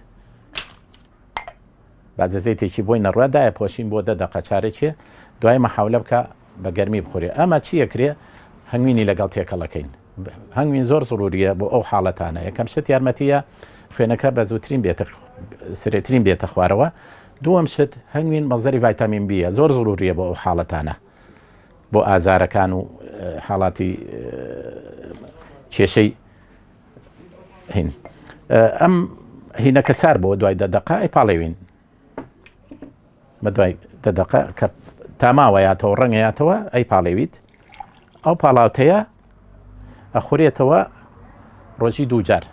بەعزە زەیتێکی بۆی نەڕوە دایە پۆشین بۆ 10 دقه چارێکێ دوای مەحاولە بکە بە گەرمی بخورێ. ئەمە چیەکرێ هەنگوینی لەگەڵ تێکەڵەکەین هەنگوین زۆر زۆروریە بۆ ئەو حاڵەتانە یەکەم شت یارمەتیە خوێنەکە بە زووترین بێتە سرێترین بێتە خوارەوە. دووەم شت هەنگوین مەزەری ڤایتامین بیە زۆر زۆروریە بۆ ئەو حاڵەتانە بۆ ئازارەکان و حاڵاتی کێشەی هین. ئەم هینەکە سار بۆ دوای 10 دقه ئەی پاڵێوین بە دوای 10 دقه کە تاماوەیاتەوە ڕەنگەیاتەوە ئەی پاڵێویت ئەو پاڵاوتەیە ئەخورێتەوە ڕۆژی 2 جار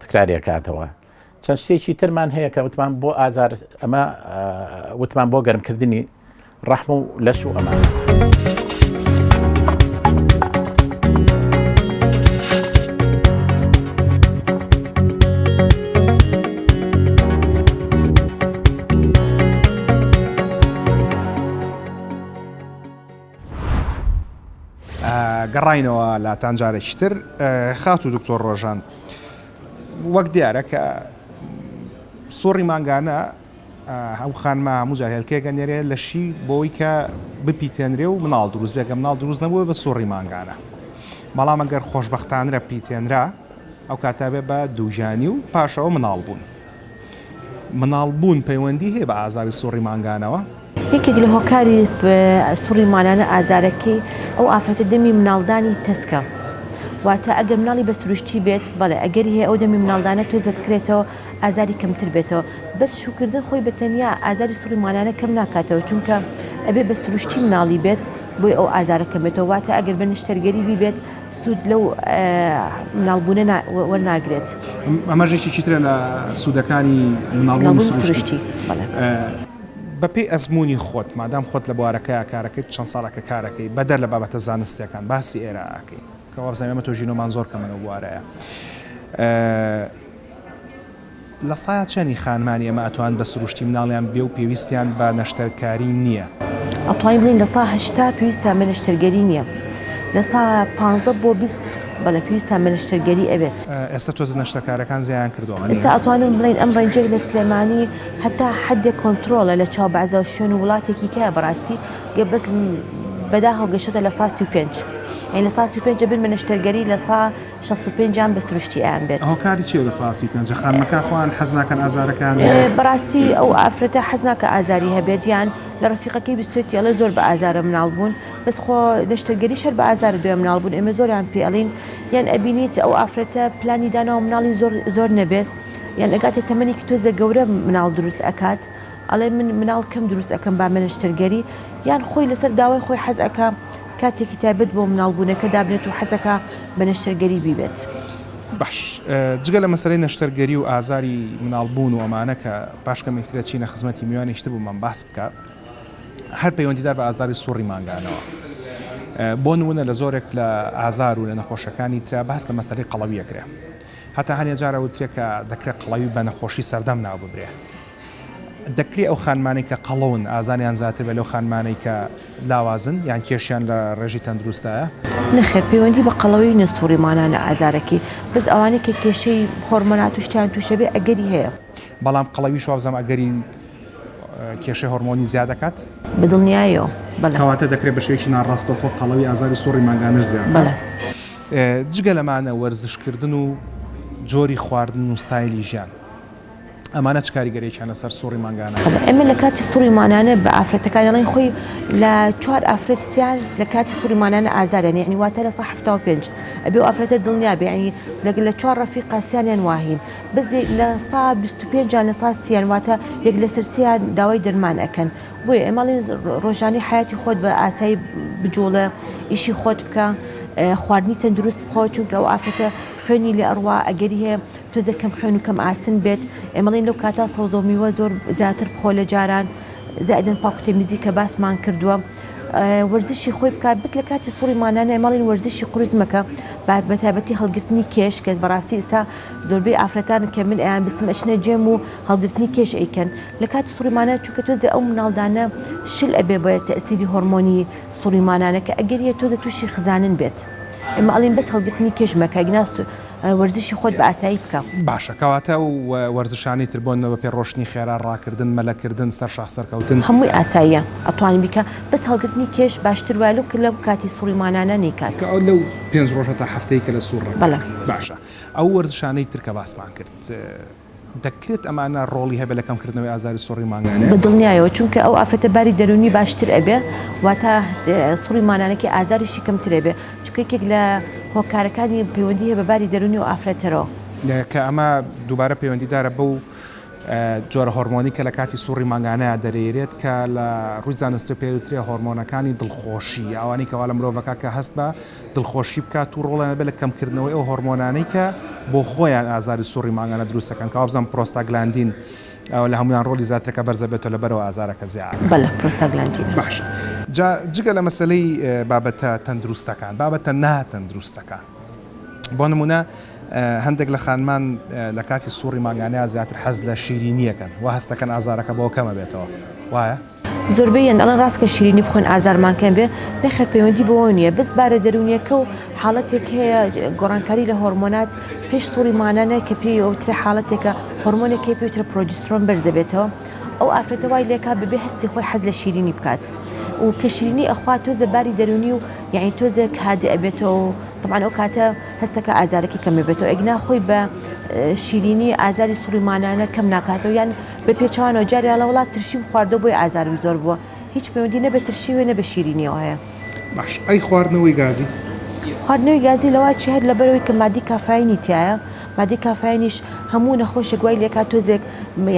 تکرارێکاتەوە. چەند شتێکی ترمان هەیە کە وتمان بۆ ئازار ئەمە وتمان بۆ گەرمکردنی ڕەحم و لەش و ئەمان. گەڕاینەوە لە تانجارێکی تر خات و دکتۆر ڕۆژان وەک دیارە کە سۆڕی مانگانە ئەو خانمە هەموو جار هێلکەیەکە نێرێ لەشی بۆی کە بپیتێنرێ و مناڵ دروست بێکە مناڵ دروست نەبووە بە سۆڕی مانگانە بەڵام ئەگەر خۆشبەختانرە پیتێنرا ئەو کاتابێ بە دووژانی و پاشەوە مناڵ بوون مناڵ بوون پەیوەندی هەیە بە ئازاری سۆڕی مانگانەوە یەکێک لە هۆکاری سوڕی مانانە ئازارەکەی ئەو ئافرەتە دەمی مناڵدانی تەسکە واتە ئەگەر مناڵی بە سروشتی بێت بەڵێ ئەگەر هەیە ئەو دەمی مناڵدانە تۆزە بکرێتەوە ئازاری کەمتر بێتەوە بەس شوکردن خۆی بە تەنیا ئازاری سوڕی مانانە کەم ناکاتەوە چونکە ئەبێ بە سروشتی مناڵی بێت بۆی ئەو ئازارە کەم بێتەوە واتە ئەگەر بە نیشتەرگەری بیبێت سوود لەو مناڵبوونە وەرناگرێت ئەمەژێکی چیترە لە سوودەکانی مناڵبوون سروشتی بەپێی ئەزمموی خۆت مادام خۆت لە بوارەکەی کارەکەیت چەند ساڵەکە کارەکەی بەدەر لە بابەتە زانستیەکان باسی ئێراکەی کەوا بزانێمە تۆژینۆمان زۆر کەمەوە بوارەیە لە سایە چەندی خانمانی ئەمە ئەتوان بە سروشتی مناڵیان بێ و پێویستیان بە نەشتەرکاری نییە ئەتوانین بڵین لە سا هەشتا پێویستیان بە نەشتەرگەری نییە لە سا 15 بۆ 20 بەڵە پێویستان بە نەشتەرگەری ئەبێت ئێستا تۆزە نەشتەکارەکان زیان کردووە ئێستا ئەتوانم بڵین ئەم ڕێنجێک لە سلێمانی هەتا حدێک کۆنتترۆلە لە چاوبعزە شوێن و وڵاتێکی کە بەڕاستی بەس بەدا هەڵگەشتە لە سا 35 یعنی لە سا 35 بن بە نەشتەرگەری لە سا 65 بە سروشتی ئەیان بێت هۆکاری چیە لە سا 35 خانمەکە خۆیان حەز ناکەن ئازارەکان بەڕاستی ئەو ئافرەتە حەز ناکە ئازاری هەبێت یان لە ڕفیقەکەی بیستێتی ئەڵێ زۆر بە ئازارە مناڵ بوون بەس خۆ نەشتەرگەری شەر بە ئازارە دوێ مناڵ بوون ئێمە زۆریان پێڵین یان ئەبینیت ئەو ئافرەتە پلانی دانەوە مناڵی زۆر نەبێت یان ئەگاتێت تەمەنێکی تۆزە گەورە مناڵ دروست ئەکات ئەڵێ من مناڵ کەم دروست ئەەکەم با نەشتەرگەری یان خۆی لەسەر داوای خۆی حەز ئەکا کاتێکی تایبەت بۆ مناڵبوونەکە دابنێت و حەزەکە بە نەشتەرگەری بیبێت باش جگە لە مەسەرەی نەشتەرگەری و ئازاری مناڵبوون و ئەمانە کە پاشکەمێکترێت چینە خزمەتی میوانیشتە بوومان باس بکات هەر پەیوەندیدار بە ئازاری سوڕی مانگانەوە بۆ نمونە لە زۆرێک لە ئازار و لە نەخۆشەکانی ترا باس لە مەسەرەی قەڵەویەکرێ هەتا هەنێ جارە وترێت کە دەکرێت قەڵەوی بە نەخۆشی سەردەم ناو ببرێ دەکرێت ئەو خانمانەی کە قەڵەون ئازانیان زیاتر بە لەو خانمانەی کە لاوازن یان کێشیان لە ڕێژی تەندروستایە نەخێر پەیوەندی بە قەڵەوی نەسووری مانانە ئازارەکەی بەس ئەوانەی کە کێشەی هۆرمۆنات و شتیان تووشە بێ ئەگەری هەیە بەڵام قەڵەوی شوازەم ئەگەری کێشەی هۆرمۆنی زیادەکات بەدڵنیایەوە کەواتە دەکرێت بە شێوەیەکی ناڕاستە خۆ قەڵەوی ئازاری سوڕی مانگانە زیاد جگە لەمانە وەرزشکردن و جۆری خواردن و ستایلی ژیان ئەمانە چ کاریگەریەکیانە سەر سوڕی مانگانە ئێمە لە کاتی سوڕی مانانە بە ئافرەتەکان دەڵێن خۆی لە 4 ئافرەتیان لە کاتی سوڕی مانانە ئازارن یعنی واتە لە سا 75 ئەبێ و ئافرەتە دڵنیا بێ ینی لە 4 ڕەفیقاسیانیان واهین بەس لە سا 25 لە سا 30 واتە یەک لە سەرسیان داوای دەرمان ئەکەن بۆیە ئێمەڵی ڕۆژانی حیاتی خۆت بە ئاسایی بجوڵە ئیشی خۆت بکە خواردنی تەندروست بخۆ چونکە ئەو ئافرەتە خوێنی لە ئەڕوا ئەگەری هەیە تۆزە کەم خوێن و کەم ئاسن بێت ئێمەڵین لەو کاتا سەوزۆمیوە زۆر زیاتر بخۆ لە جاران زائدن پاکوتەمیزی کە باسمان کردووە وەرزشی خۆی بکات بس لە کاتی سوڕی مانانە ئێمەڵین وەرزشی قورس مەکە بە تایبەتی هەڵگرتنی کێش کە بەڕاستی ئێستا زۆربەی ئافرەتان کە من ئەیان بسم ئەچنە جێم و هەڵگرتنی کێش ئەیکەن لە کاتی سوڕی مانانە چونکە تۆزە ئەو مناڵدانە شل ئەبێ بە تەئسیری هۆرمۆنی سوڕی مانانە کە ئەگەریە تۆزە تووشی خزانن بێت ئێمە ئەڵین بەس هەڵگرتنی کێش مەکە گناست وەرزشی خۆت بە ئاسایی بکە باشە کەواتە و وەرزشانی تر بۆنەوە پێ ڕۆشنی خێرا ڕاکردن مەلەکردن سەر شاخ سەرکەوتن هەمووی ئاساییە ئەتوانین بیکە بەس هەڵگرتنی کێش باشتر وایە کە لەو کاتی سوڕی مانانە نیکات لەو 5 ڕۆژە تا هەفتەی کە لە سوڕە بەڵێ باشە ئەو وەرزشانەی تر کە باسمان کرد دەکرێت ئەمانە ڕۆڵی هەبێ لە کەمکردنەوەی ئازاری سوڕی مانگانە بەدڵنیایەوە چونکە ئەو ئافرەتە باری دەرونی باشتر ئەبێ واتە سوڕی مانانەکە ئازاریشی کەمتر ئەبێ چونکە یەکێک لە هۆکارەکانی پەیوەندی هەیە بە باری دەرونی و ئافرەتەرەوە کە ئەمە دووبارە پەیوەندیدارە بەو جۆرە هۆرمۆنی کە لە کاتی سوڕی مانگانەیە دەرێرێت کە لە ڕووی زانستی پێوترێ هۆرمۆنەکانی دڵخۆشی ئەوانی کەوا لە مرۆڤەکە کە هەست بە دڵخۆشی بکات و ڕۆڵە بێت لە کەمکردنەوەی ئەو هۆرمۆنانەی کە بۆ خۆیان ئازاری سوڕی مانگانە دروستەکەن کە بزانام پرۆستاگلاندین ئەو لە هەمویان ڕۆلی زیاترەکە بەرزە بێتەوە لەبەرەوە ئازارەکە زیاد بەڵێ پرۆستاگلاندین باشە جگە لە مەسەلەی بابەتە تەندروستەکان بابەتە ناتەندروستەکان بۆ نمونە هەندێک لە خانمان لە کاتی سووڕی ماگانەیە زیاتر حەز لە شیرینیەکەن و هەستەکەن ئازارەکە بۆ کەمە بێتەوە وایە؟ زۆربەیان دەڵێن ڕاستکە شیرینی بخۆن ئازارمانکەم بێ نەخێر پەیوەندی بەوە نییە بەس بارە دەرونیەکە و حاڵەتێک هەیە گۆڕانکاری لە هۆرمۆنات پێش سووڕی مانانە کە پێی ئەوترە حاڵەتێکە هۆرمۆنێکی پێوترە پرۆجسترۆن بەرز دەبێتەوە ئەو ئافرەتە وای لێکا ببێ هەستی خۆی حەز لە شیرینی بکات و کە شیرینی ئەخوا تۆزە باری دەرونی و یعنی تۆزێک هادی ئەبێتەوە و طبعا ئەو کاتە هەستەکە ئازارێکی کەمێ بێتەوە ئەگنا خۆی بە شیرینی ئازاری سووڕی مانانە کەم ناکاتەوە یان بە پێچوانەوە جاریا لە وڵات ترشیم خواردە بۆی ئازارم زۆر بووە هیچ پەیوەندی نەبێ ترشی وێنە بە شیرینیەوە هەیە باش ئەی خواردنەوەی گازی خواردنەوەی گازی لەوای چی هەر لەبەرەوەی کە مادی کافاینی تایە مادی کافاینیش هەموو نەخۆشێک وای لێکات تۆزێک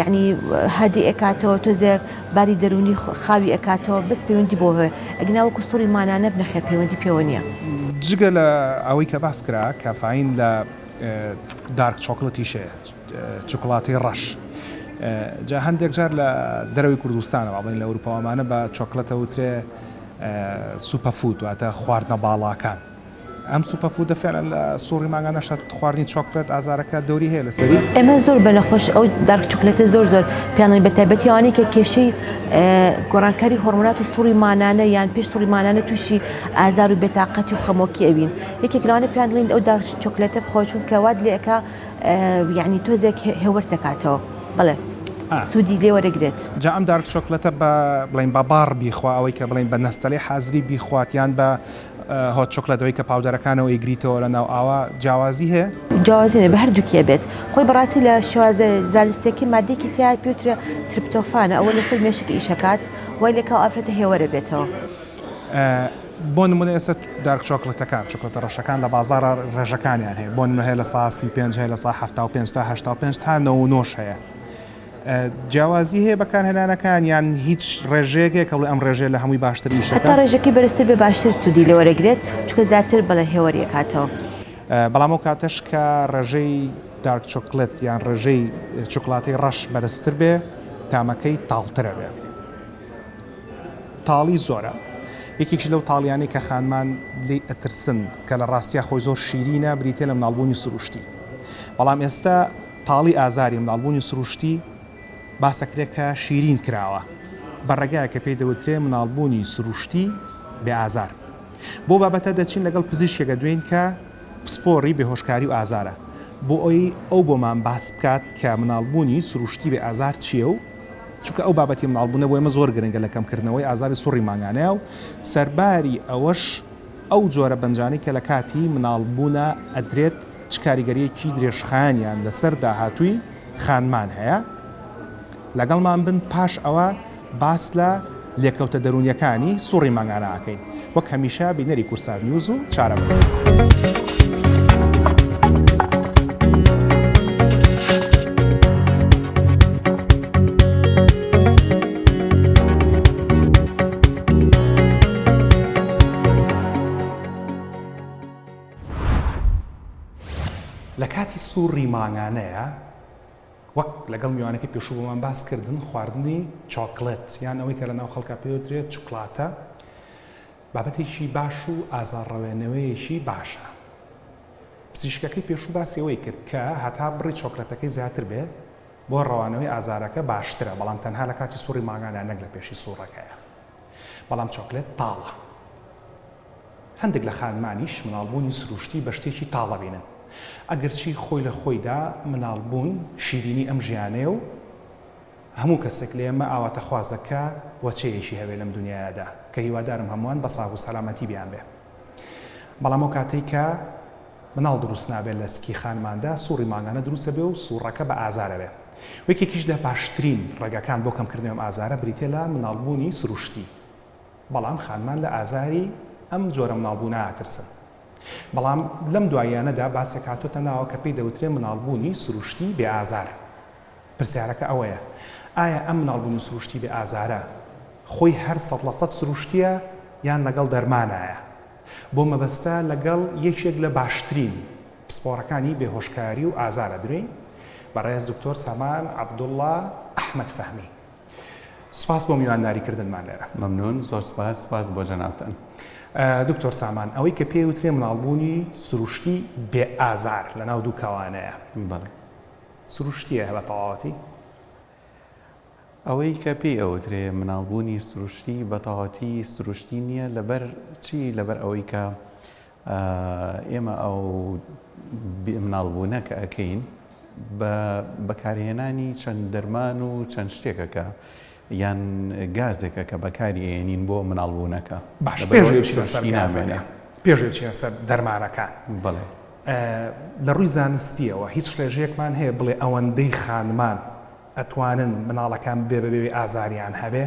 یعنی هادی ئەکاتەوە تۆزێک باری دەرونی خاوی ئەکاتەوە بەس پەیوەندی بۆ هەیە ئەگنا وەکو سووڕی مانانە بنەخێر پەیوەندی پێوە نییە جگە لە ئەوەی کە باس کرا کافاین لە دارک چۆکڵەتیشەیە چۆکڵاتی ڕەش جا هەندێک جار لە دەرەوەی کوردستانەوە بڵین لە ئەوروپاوامانە بە چۆکڵەتە وترێ سوپەفوت واتە خواردنە باڵاکان ئەم سوپەفوتە فعلەن لە سووڕی ماگانەشە خواردنی چۆکلێت ئازارەکە دەوری هەیە لەسەری ئێمە زۆر بە نەخۆش ئەو دارک چۆکلێتە زۆر پیانڵی بە تایبەتیوانی کە کێشەی گۆڕانکاری هۆرمۆنات و سووڕی مانانە یان پێش سووڕی مانانە تووشی ئازار و بێتاقەتی و خەمۆکی ئەبین یەکێک لەوانە پیان دڵین ئەو دارک چۆکلێتە بخۆ چونکە واد لێەکە یعنی تۆزێک هێورت دەکاتەوە بڵێ سوودی لێ وەرەگرێت جا ئەم دارک چۆکلەتە بە بڵین بە باڕ بیخوا ئەوەی کە بڵین بە نەستەلەی حازری بیخواتیان بە هۆت چۆکلەتەوەی کە پاودەرەکانەوە ئیگریتەوە لە ناو ئاوا جیاوازی هەیە؟ جیاوازینە بە هەردووکیە بێت خۆی بەڕاستی لە شێوازە زانستێکی مادێکی تیا پێوترە ترپتۆفانە ئەوە لەسەر مێشک ئیشەکات وای لێکاو ئافرەتە هێوەرە بێتەوە بۆ نمونە ئێستا دارک چۆکلەتەکان چۆکلەتە ڕەشەکان لە بازارە ڕێژەکانیان هەیە بۆ نمونە هەیە لە سا 35 هەیە لە سا 75 تا 85 تا 99 هەیە جیاوازی هەیە بەکارهێنانەکان یان هیچ ڕێژەیەک کە ئەم ڕێژێ لە هەمووی باشتری شەکە تا ڕێژەکەی بەرزتر بێ باشتر سوودی لێ وەرەگرێت چونکە زیاتر بەڵێ هێوەریە کاتەوە بەڵام ئەو کاتەش کە ڕێژەی دارک چۆکلێت یان ڕێژەی چۆکڵاتی ڕەش بەرزتر بێ تامەکەی تاڵترە بێ تاڵی زۆرە یەکێکی لەو تاڵیانی کە خانمان لێی ئەترسن کە لە ڕاستیا خۆی زۆر شیرینە بریتێ لە مناڵبوونی سروشتی بەڵام ئێستا تاڵی ئازاری مناڵبوونی سروشتی باسەکرێت کە شیرین کراوە بەڕێگایە کە پێی دەوترێ مناڵبوونی سروشتی بێ ئازار بۆ بابەتە دەچین لەگەڵ پزیشکێکە دوێن کە پسپۆڕی بێهۆشکاری و ئازارە بۆ ئەوی ئەو بۆمان باس بکات کە مناڵبوونی سروشتی بێ ئازار چییە و چونکە ئەو بابەتی مناڵبوونە بۆ ئێمە زۆر گرنگە لە کەمکردنەوەی ئازاری سووڕی ماگانەیە و سەرباری ئەوەش ئەو جۆرە بەنجانی کە لە کاتی مناڵبوونە ئەدرێت چ کاریگەریەکی درێژخانیان لەسەر داهاتووی خانمان هەیە لەگەڵمان بن پاش ئەوە باس لە لێکەوتە دەرونیەکانی سووڕی ماگانەکەین وەک هەمیشە بینەری کورسات نیوز و چارە بکەیت. لە کاتی سووڕی ماگانەیە وەک لەگەڵ میوانەکەی پێشوو بۆمان باس کردن خواردنی چۆکلێت یان ئەوەی کە لە ناو خەڵکە پێوترێت چوکڵاتە بابەتێکی باش و ئازارڕەوێنەوەیەکی باشە پزیشکەکەی پێشوو باسی ئەوەی کرد کە هەتا بڕی چۆکلەتەکەی زیاتر بێ بۆ ڕەوانەوەی ئازارەکە باشترە بەڵام تەنها لە کاتی سووڕی ماگانە نەک لە پێشی سووڕەکەیە بەڵام چۆکلێت تاڵە هەندێک لە خانمانیش مناڵبوونی سروشتی بە شتێکی تاڵە بینن ئەگەرچی خۆی لە خۆیدا مناڵبوون شیرینی ئەم ژیانەیە و هەموو کەسێک لە ئێمە ئاواتە خوازەکە وەچەیەکی هەوێ لەم دنیادا کە هیوادارم هەمووان بە ساغ و سەلامەتی بیان بێ بەڵام ئەو کاتەی کە مناڵ دروست نابێت لە سکی خانماندا سووڕی ماگانە دروستە بێ و سووڕەکە بە ئازارە بێ وەکێکیش لە باشترین ڕێگەکان بۆ کەمکردنەوەی ئەم ئازارە بریتێ لە مناڵبوونی سروشتی بەڵام خانمان لە ئازاری ئەم جۆرە مناڵبوونە ئاترسن بەڵام لەم دواییانەدا باسێک هاتۆتە ناوە کە پێی دەوترێت مناڵبوونی سروشتی بێ ئازار پرسیارەکە ئەوەیە ئایا ئەم مناڵبوونی سروشتی بێ ئازارە خۆی هەر 100% سروشتیە یان لەگەڵ دەرمانایە بۆ مەبەستە لەگەڵ یەکێک لە باشترین پسپۆڕەکانی بێهۆشکاری و ئازارە درێن بەڕێز دکتۆر سامان عەبدوڵڵا ئەحمەد فەهمی سوپاس بۆ میوانداریکردنمان لێرە مەمنون زۆر سپاس بۆ جەنابتان دکتۆر سامان ئەوەی کە پێوترێ مناڵبوونی سروشتی بێ ئازار لە ناو دوو کەوانەیە سروشتیە بە تەواوەتی ئەوەی کە پێی ئەوترێ مناڵبوونی سروشتی بە تەواوەتی سروشتی نییە لەبەر چی لەبەر ئەوەی کە ئێمە ئەو مناڵبوونە کە ئەەکەین بە بەکارهێنانی چەند دەرمان و چەند شتێکەکە یان گازێکە کە بەکارهێنین بۆ مناڵبوونەکە باش پێشێکی سەر دەرمانەکان بڵێ لە ڕووی زانستیەوە هیچ ڕێژەیەکمان هەیە بڵێ ئەوەندەی خانمان ئەتوانن مناڵەکان بێ بەبێ ئازاریان هەبێ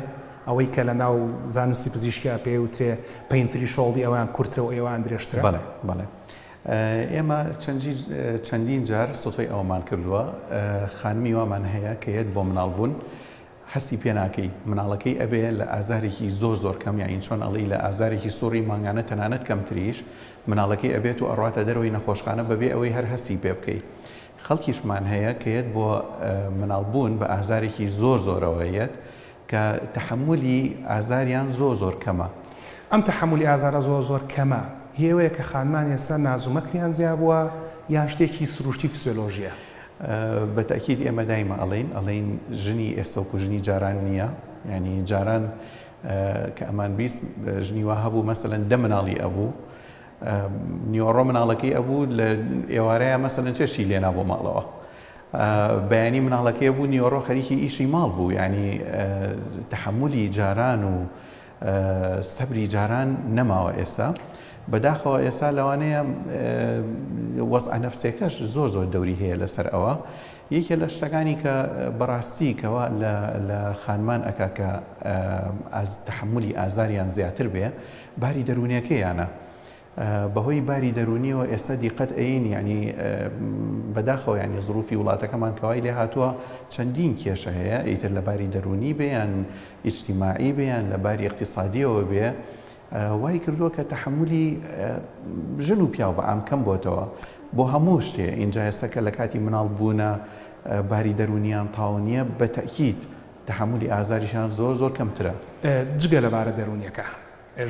ئەوەی کە لە ناو زانستی پزیشکیا پێوترێ پەینتری شۆڵدی ئەوان کورترە و ئێوان درێژترە بەڵێ ئێمە چەندین جار سۆتۆی ئەومان کردووە خانمی وامان هەیە کە یەک بۆ مناڵبوون هەستی پێناکەی مناڵەکەی ئەبێ لە ئازارێکی زۆر کەم یاین چۆن ئەڵی لە ئازارێکی سوڕی مانگانە تەنانەت کەمتریش مناڵەکەی ئەبێت و ئەڕاتە دەرەوەی نەخۆشخانە بەبێ ئەوەی هەر هەستی پێ بکەیت خەڵکیشمان هەیە کە یەک بۆ مناڵبوون بە ئازارێکی زۆرەوەیەت کە تەحملی ئازاریان زۆر کەمە ئەم تەحملی ئازارە زۆر کەمە هێوەیە کە خانمان ێستا نازومەکریان زیابووە یان شتێکی سروشتی فسیۆلۆژیە بە تاکید ئێمە دایمە ئەڵێن ژنی ئێستا و ژنی جاران نییە ینی جاران کە ئەمان بیست ژنی وا هەبوو مەسەلەن دە مناڵی ئەبوو نیۆڕۆ مناڵەکەی ئەبوو لە ئێوارەیە مەسەلەن چێشی لێنا بۆ ماڵەوە بەیانی مناڵەکەی بوو نیۆڕۆ خەریکی ئیشی ماڵ بوو ینی تەحملی جاران و سەبری جاران نەماوە ئێستا بەداخەوە ئێستا لەوانەیە وەزع نەفسێکەش زۆر دەوری هەیە لەسەر ئەوە یەکێ لە شتەکانی کە بەڕاستی کەوا لە خانمان ئەکا کە تەحملی ئازاریان زیاتر بێ باری دەرونیەکەیانە بەهۆی باری دەرونیەوە ئێستا دیقەت ئەین ینی بەداخەوە ینی زروفی وڵاتەکەمان کەوای لێ هاتووە چەندین کێشە هەیە ئیتر لە باری دەرونی بێیان ئیجتیماعی بێیان لە باری اقتصادیەوە بێ وای کردووە کە تەحملی ژن و پیاو بە ئام کەم بۆتەوە بۆ هەموو شتێ اینجا ئێستا لە کاتی مناڵ بوونە باری دەرونیان تاو نییە بە تەکید تەحملی ئازاریشان زۆر کەمترە جگە لە بارە دەرونیەکە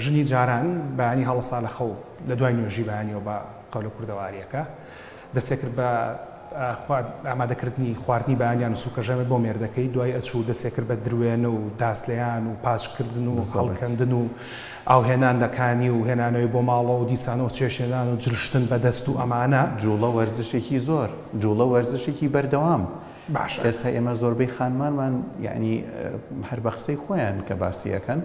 ژنی جاران بەانی هەڵە ساڵە خەو لە دوای نوێژی بەیانیەوە بە قەولە کوردەواریەکە دەستێکرد بە ئامادەکردنی خواردنی بەیانیان و سوکەژەمە بۆ مێردەکەی دوای ئەچوو دەستێکرد بە درێنە و داسلەیان و پاشکردن و هەڵکەندن و ئاوهێناندەکانی و هێنانەوەی بۆ ماڵەوە و دیسانەوە چێشێنان و جرشتن بە دەست و ئەمانە جوڵە وەرزشێکی زۆر جوڵە وەرزشێکی بەردەوام باش ئێستا ئێمە زۆربەی خانمانمان یعنی هەر بە قسەی خۆیان کە باسیەکەن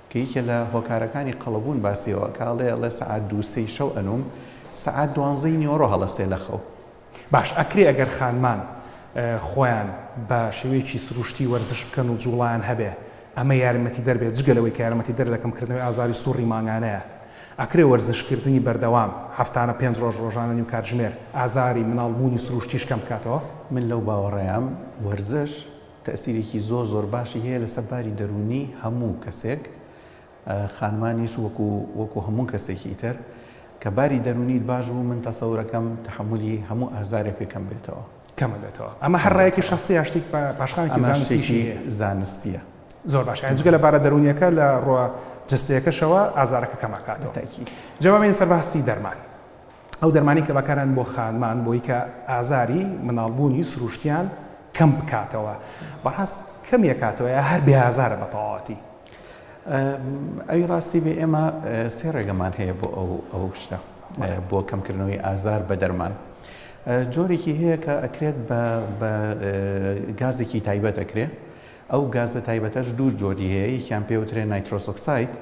کە یەکێ لە هۆکارەکانی قەڵەبوون باسیەوە کاڵێ سەعات 2 شەو ئەنوم سەعات 12 نیۆڕۆ هەڵەسێ لە خەو باش ئەکرێ ئەگەر خانمان خۆیان بە شێوەیەکی سروشتی وەرزش بکەن و جوڵیان هەبێ ئەمە یارمەتی دەربێت جگەلەوەی کە یارمەتی دەر لەکەمکردنەوەی ئازاری سوڕی مانگانەیە ئەکرێ وەرزشکردنی بەردەوام هەفتانە 5 ڕۆژ ڕۆژانە نیم کاتژمێر ئازاری مناڵبوونی سروشتیش کەم بکاتەوە من لەو باوەڕێیام وەرزش تەسیرێکی زۆر باشی هەیە لەسەر باری دەرونی هەموو کەسێک خانمانیش وەکو هەموو کەسێکی تر کە باری دەرونیت باش بوو من تەسەورەکەم تەحملی هەموو ئازارێکی کەم بێتەوە کەمە بێتەوە ئەمە هەر ڕایەکی شخصی یاشتێک پاشخانێکی زانستیە زۆر باش جگە لە بارە دەرونیەکە لە ڕۆ جستەیەکەشەوە ئازارەکە کەماکاتەوە جوابین سەرباسی دەرمان ئەو دەرمانی کە بەکاران بۆ خانمان بۆی کە ئازاری مناڵبوونی سروشتیان کەم بکاتەوە بەڕاست کەم یەکاتەوە هەر بێ ئازارە بە تەواوەتی ئەوی ڕاستی بێ ئێمە سێ ڕێگەمان هەیە بۆ ئەو شتە بۆ کەمکردنەوەی ئازار بە دەرمان جۆرێکی هەیە کە ئەکرێت بە گازێکی تایبەت ئەکرێ ئەو گازە تایبەتەش دوو جۆری هەیە یەکیان پێوترێ نایترۆسۆکساید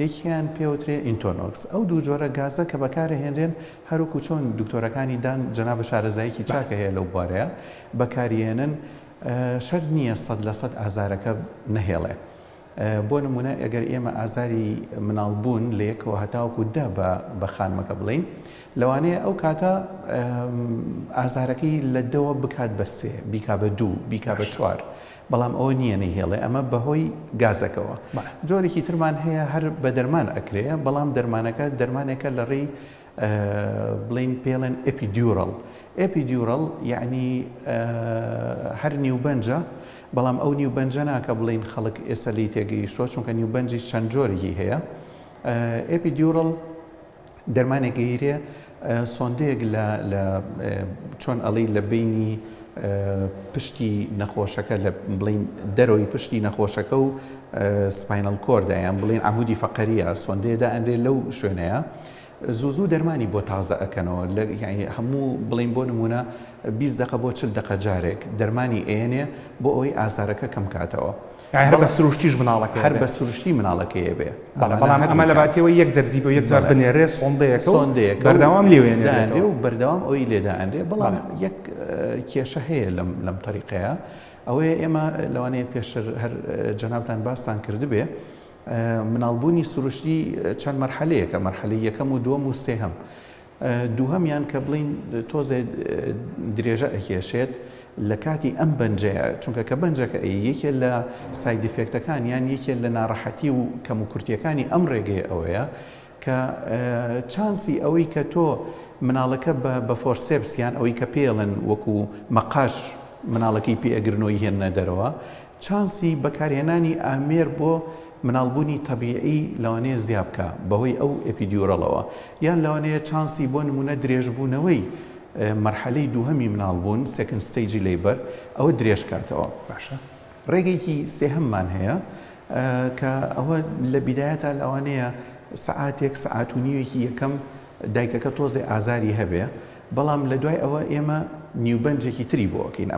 یەکیان پێوترێ ئینتۆنۆکس ئەو دوو جۆرە گازە کە بەکارهێنرێن هەروکو چۆن دکتۆرەکانی دان جەنابە شارەزاییکی چاکە هەیە لەو بوارەیە بەکارهێنن شەرت نییە 100% ئازارەکە نەهێڵێ بۆ نمونە ئەگەر ئێمە ئازاری مناڵبوون لە یەکەوە هەتاوەکو دا بە خانمەکە بڵین لەوانەیە ئەو کاتە ئازارەکەی لە دەوە بکات بە 3 بیکا بە 2 بیکا بە 4 بەڵام ئەوە نییە نەیهێڵێ ئەمە بەهۆی گازەکەەوە جۆرێکی ترمان هەیە هەر بە دەرمان ئەکرێ بەڵام دەرمانەکە دەرمانێکە لە ڕێی بڵین پێڵێن ئەپیدیورال یعنی هەر نیوبەنجە بەڵام ئەو نیوبەنجە ناکە بڵین خەڵک ئێستا لی تێگەیشتۆ چونکە نیوبەنجی چەند جۆرێکی هەیە ئێپیدیورڵ دەرمانێکگەیرێ سۆندەیەک لە چۆن ئەڵی لە بینی پشتی نەخۆشەکە لە بڵین دەرەوەی پشتی نەخۆشەکە و سپاینەل کۆردە یان بڵین عمودی فەقەریە سۆندەیەدا ئەندێ لەو شوێنەیە زوو دەرمانی بۆ تازە ئەەکەنەوە هەموو بڵین بۆ نمونە 20 دقه بۆ 40 دقه جارێک دەرمانی ئێنێ بۆ ئەوەی ئازارەکە کەم کاتەوە هەر بە سروشتیش مناڵەکە هەر بە سروشتی مناڵەکەیە بێ بەڵام ئەمە لە باتیەوە یەک دەرزی بۆ یەک جار بنێرێ سۆندەیەک بەردەوام لێوێنێ و بەردەوام ئەوی لێدا ئەندێ بەڵام یەک کێشە هەیە لەم تەریقەیە ئەوەیە ئێمە لەوانەیە پێشتر هەر جەنابتان باستان کردبێ مناڵبوونی سروشتی چەند مەرحەلەیەکە مەرحەلەی یەکەم و دووەم و سێهەم دووهەمیان کە بڵین تۆزێ درێژە ئەکێشێت لە کاتی ئەم بەنجەیە چونکە کە بەنجەکە یەکێ لە سایدیفێکتەکان یان یەکێ لە ناڕەحەتی و کەم و کورتیەکانی ئەم ڕێگەیە ئەوەیە کە چانسی ئەوەی کە تۆ مناڵەکە بە فۆرسێپسیان ئەوەی کە پێڵن وەکو مەقاش مناڵەکەی پێ ئەگرنەوەی هێنە دەرەوە چانسی بەکارهێنانی ئامێر بۆ مناڵبوونی تەبیعی لەوانەیە زیاد بکە بەهۆی ئەو ئەپیدیۆرەڵەوە یان لەوانەیە چانسی بۆ نمونە درێژبوونەوەی مەرحەلەی دووهەمی مناڵبوون سێکند ستەیجی لەیبەر ئەوە درێژ کاتەوە باشە ڕێگەیەکی سێهەممان هەیە کە ئەوە لە بیدایەتە لەوانەیە سەعاتێک سەعات و نیوێکی یەکەم دایکەکە تۆزێ ئازاری هەبێ بەڵام لە دوای ئەوە ئێمە نیوبەنجێکی تری بۆ ئەکەین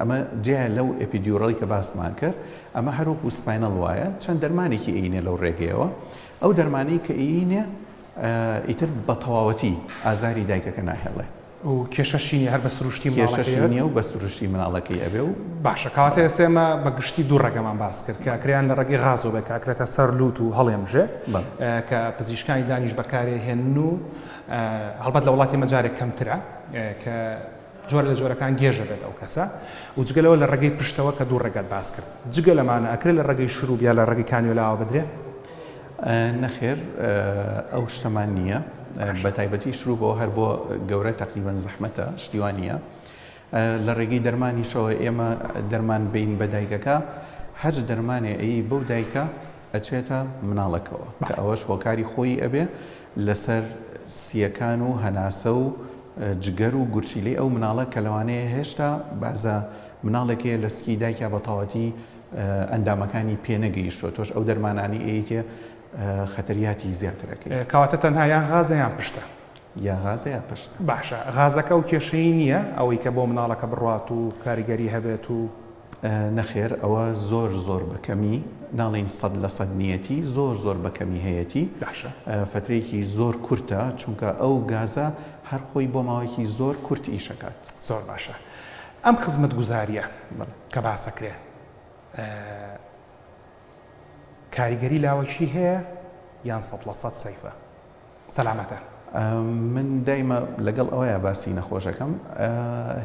ئەمە جێ لەو ئەپیدیۆرەڵی کە باسمان کرد ئەمە هەروەکو سپاینەڵ وایە چەند دەرمانێکی ئەینێ لەو ڕێگەیەوە ئەو دەرمانەی کە ئینێ ئیتر بە تەواوەتی ئازاری دایکەکە ناهێڵێ و کێشەشینی هەر بە سروشتی کێشەشینیە و بە سروشتی مناڵەکەی ئەبێ و باشە کاتە ئێسێمە بە گشتی دوو ڕێگەمان باس کرد کە کریان لە ڕێگەی غازۆ بێ کاکرێتە سەر لوت و هەڵێمژێ کە پزیشکانی دانیش بەکارێ هێن و هەڵبەت لە وڵاتی مەجارێک کەمترە کە جۆر لە جۆرەکان گێژە بێت ئەو کەسە و جگەلەوە لە ڕێگەی پشتەوە کە دوو ڕێگەت باس کرد جگە لەمانە ئەکرێت لە ڕێگەی شروع یا لە ڕێگەی کانیۆلاوە بدرێ نەخێر ئەو شتەمان نییە بە تایبەتی شروع بۆ هەر بۆ گەورە تقریبان زەحمەتە شتیوانە لە ڕێگەی دەرمانیشەوە ئێمە دەرمان بین بە دایکەکە هەر دەرمانێ ئەی بەو دایکە ئەچێتە مناڵەکەەوە کە ئەوەش هۆکاری خۆی ئەبێ لەسەر سیەکان و هەناسە و جگەر و گورچیلەی ئەو مناڵە کە لەوانەیە هێشتا بازە مناڵێکەیە لە سکی دایکە بە تەواوەتی ئەندامەکانی پێنەگەیشتۆ تۆش ئەو دەرمانانی ئەیکێ خەتەریاتی زیاترەکەی کەواتە تەنها یان غازە یان پشتە یا غازە یا پشتە باشە غازەکە و کێشەی نییە ئەوەی کە بۆ مناڵەکە بڕات و کاریگەری هەبێت و نەخێر ئەوە زۆر بەکەمی ناڵین 100% نیەتی زۆر بەکەمی هەیەی فترێکی زۆر کورتە چونکە ئەو گازە هەر خۆی بۆ ماوەیەکی زۆر کورت ئیشەکات زۆر باشە ئەم خزمەت گوزاریە کە باسەکرێ کاریگەری لاوەکی هەیە یان 100% سەیفە سەلامەتە من دایمە لەگەڵ ئەوەیە باسی نەخۆشەکەم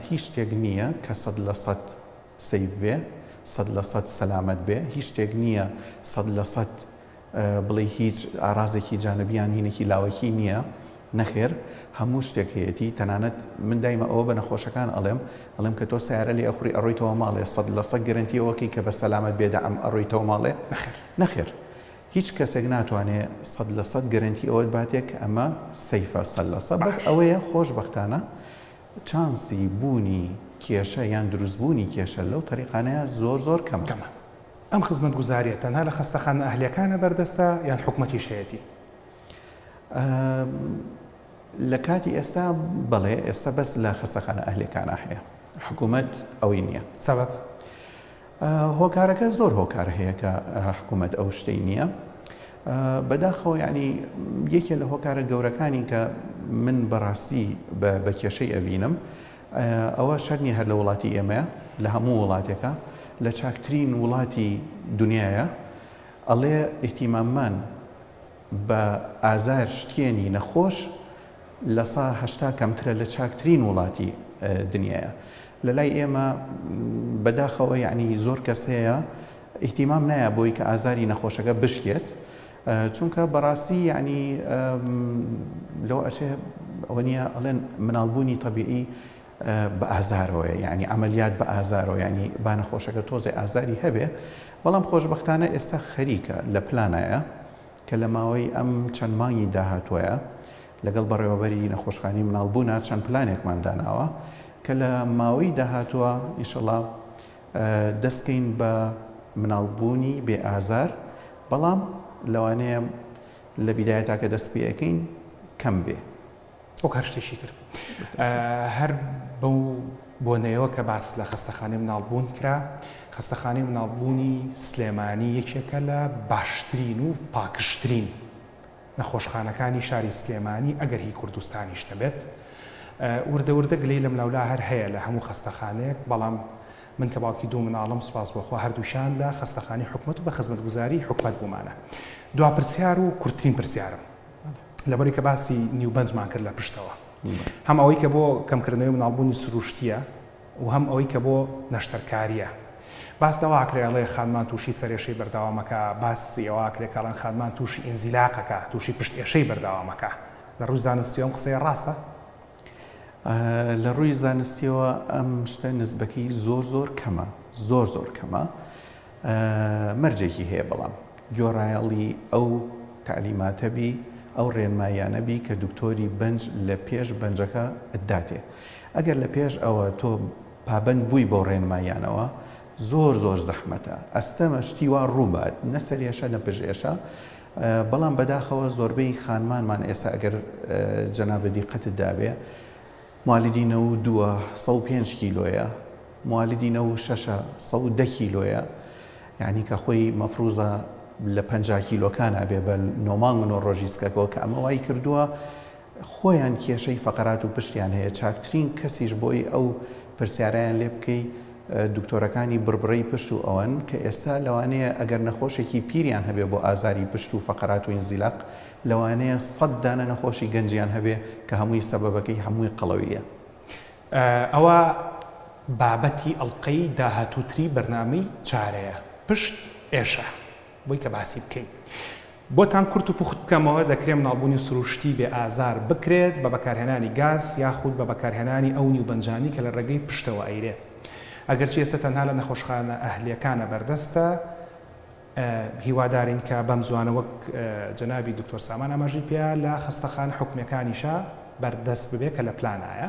هیچ شتێک نییە کە 100% سەیف بێ 100% سەلامەت بێ هیچ شتێک نییە 100% بڵێ هیچ ئارازێکی جانبیان هینێکی لاوەکی نییە نەخێر هەموو شتێک هەیەی تەنانەت من دایمە ئەوە بە نەخۆشەکان ئەڵێم کە تۆ سیارە لێ ئەخوری ئەڕۆیتەوە ماڵێ 100% گەرنتیەوەکەی کە بە سەلامەت بێدا ئەم ئەڕۆیتەوە ماڵێ نەخێر هیچ کەسێک ناتوانێت 100% گەرنتی ئەوەت باتێک ئەمە سەیفە 100% بەس ئەوەیە خۆشبەختانە چانسی بوونی کێشە یان دروستبوونی کێشە لەو تەریقانەیە زۆر کەمە ئەم خزمەت گوزاریە تەنها لە خەستەخانە ئەهلیەکانە بەردەستە یان حکومەتیش هەیەتی لە کاتی ئێستا بەڵێ ئێستا بەس لە خەستەخانە ئەهلیەکانە هەیە حکوومەت ئەوەی نییە سەبەب هۆکارەکە زۆر هۆکار هەیە کە حکوومەت ئەو شتەی نییە بەداخەوە ینی یەکێ لە هۆکارە گەورەکانی کە من بەڕاستی بە کێشەی ئەبینم ئەوە شەرنی هەر لە وڵاتی ئێمەیە لە هەموو وڵاتێکە لە چاکترین وڵاتی دنیاە ئەڵێ ئیحتیماممان بە ئازار شتێنی نەخۆش لە سا هەشتا کەمترە لە چاکترین وڵاتی دنیاە لە لای ئێمە بەداخەوە یعنی زۆر کەس هەیە ئیحتیمام نایە بۆی کە ئازاری نەخۆشەکە بشکێت چونکە بەڕاستی یعنی لەو ئەچێ ئەوە نییە ئەڵێن مناڵبوونی تەبیعی بە ئازارەوەی یعنی ئەمەلیات بە ئازارەوە ینی با نەخۆشەکە تۆزێ ئازاری هەبێ بەڵام خۆشبەختانە ئێستا خەریکە لە پلانایە کە لە ماوەی ئەم چەند مانگی داهاتوویە لەگەڵ بەڕێوەبەری نەخۆشخانی مناڵبوونا چەند پلانێکمان داناوە کە لە ماوەی داهاتووە ئینشەڵا دەستکەین بە مناڵبوونی بێ ئازار بەڵام لەوانەیە لە بیدایەتا کە دەست پێەکەین کەم بێ وەک هەر شتێکی تر هەر بەو بۆنەوە کە باس لە خەستەخانەی مناڵبوون کرا خەستەخانەی مناڵبوونی سلێمانی یەکێکە لە باشترین و پاکشترین نەخۆشخانەکانی شاری سلێمانی ئەگەر هی کوردستانیش دەبێت وردە گلەی لەم لاولا هەر هەیە لە هەموو خەستەخانەیەک بەڵام من کە باوکی دوو مناڵم سوپاس بۆخوا هەردووشاندا خەستەخانەی حکومەت و بە خزمەتگوزاری حکومەت بوومانە دوا پرسیار و کورتترین پرسیارم لەبەری کە باسی نیوبەنجمان کرد لە پشتەوە هەم ئەوەی کە بۆ کەمکردنەوەی مناڵبوونی سروشتیە و هەم ئەوەی کە بۆ نەشتەرکاریە باس دەواکرێڵێ خانمان تووشی سەرێشەی بەرداوامەکە باسی ئەوواکرێکڵان خانمان تووشی ئینزیلاقەکە تووشی پشت ئێشەی بەرداوامەکە لە ڕووی زانستیەوەم قسەی ڕاستە لە ڕووی زانستیەوە ئەم شتە نسبەکەی زۆر کەمە زۆر کەمە مەرجێکی هەیە بەڵام گۆڕایەڵی ئەو تعلیماتەبی ئەو ڕێنمایانەبی کە دکتۆری بەنج لە پێش بەنجەکە ئەداتێ ئەگەر لە پێش ئەوە تۆ پابند بووی بۆ ڕێنمایانەوە زۆر زەحمەتە ئەستەمە شتی وا ڕووبات نەسەرێشە نەپژێشە بەڵام بەداخەوە زۆربەی خانمانمان ئێستا ئەگەر جەنابە دیقەتت دابێ موالیدینە و 105 کیلۆیە موالیدینە و 610 کیلۆیە یعنی کە خۆی مەفروزە لە 50 کیلۆکانە بێ بە نۆمانگ و نۆڕۆژیسکەکەەوە کە ئەمە وای کردووە خۆیان کێشەی فەقەرات و پشتیان هەیە چاکترین کەسیش بۆی ئەو پرسیارەیان لێ بکەی دکتۆرەکانی بربڕی پشت و ئەوەن کە ئێستا لەوانەیە ئەگەر نەخۆشێکی پیریان هەبێ بۆ ئازاری پشت و فەقەرات و ئینزیلاق لەوانەیە 100 دانە نەخۆشی گەنجیان هەبێ کە هەمووی سەبەبەکەی هەمووی قەڵەویە ئەوە بابەتی ئەڵلقەی داهاتووتری بەرنامەی چارەیە پشت ئێشە بۆی کە باسی بکەین بۆتان کورت و پوخت بکەمەوە دەکرێت مناڵبوونی سروشتی بێ ئازار بکرێت بە بەکارهێنانی گاز یاخود بە بەکارهێنانی ئەو نیوبەنجانی کە لە ڕێگەی پشتەوە ئەیرێ ئەگەرچی ئێستا تەنها لە نەخۆشخانە ئەهلیەکانە بەردەستە هیوادارین کە بەم زوانە وەک جەنابی دکتۆر سامان ئەمەژی پێ لە خەستەخانە حکومەکانیشە بەردەست ببێت کە لە پلانایە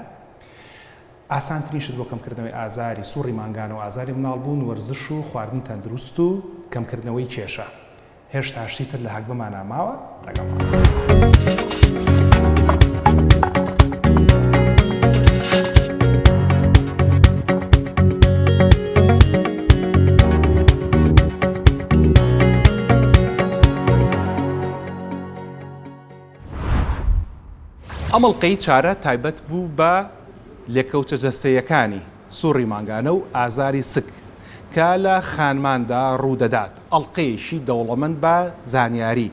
ئاسانترینشت بۆ کەمکردنەوەی ئازاری سوڕی مانگانە و ئازاری مناڵبوون وەرزش و خواردنی تەندروست و کەمکردنەوەی کێشە هێشتا شتیتر لە هەک بمان ناماوە لەگەڵ ئەمەڵقەی چارە تایبەت بوو بە لێکەوتە جەستەیەکانی سوڕی مانگانە و ئازاری سک کە لە خانماندا ڕوودەدات ئەڵلقەیەشی دەوڵەمەند بە زانیاری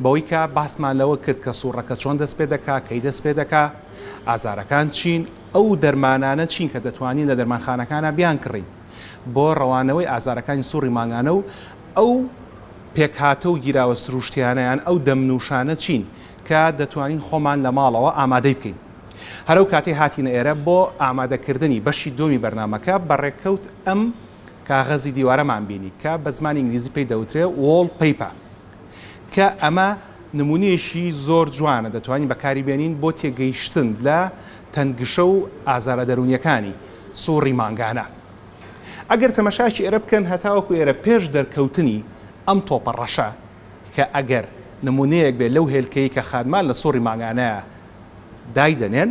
بەوەی کە باسمان لەوە کرد کە سوڕەکە چۆن دەست پێ دەکا کەی دەست پێ دەکا ئازارەکان چین ئەو دەرمانانە چین کە دەتوانین لە دەرمانخانەکانە بیان کڕین بۆ ڕەوانەوەی ئازارەکانی سوڕی مانگانە و ئەو پێکهاتە و گیراوە سروشتیانەیان ئەو دەمنوشانە چین کە دەتوانین خۆمان لە ماڵەوە ئامادەی بکەین هەرو کاتێ هاتینە ئێرە بۆ ئامادەکردنی بەشی دومی بەرنامەکە بەڕێکەوت ئەم کاغەزی دیوارەمان بینی کە بە زمانی ئینگلیزی پێی دەوترێ وۆڵ پەیپە کە ئەمە نمونەیەشی زۆر جوانە دەتوانین بەکاریبێنین بۆ تێگەیشتن لە تەنگشە و ئازارە دەرونیەکانی سوڕی مانگانە ئەگەر تەمەشاکی ئێرە بکەن هەتاوەکو ئێرە پێش دەرکەوتنی ئەم تۆپە ڕەشە کە ئەگەر نمونەیەک بێ لەو هێلکەی کە خانمان لە سوڕی مانگانەیە دایدەنێن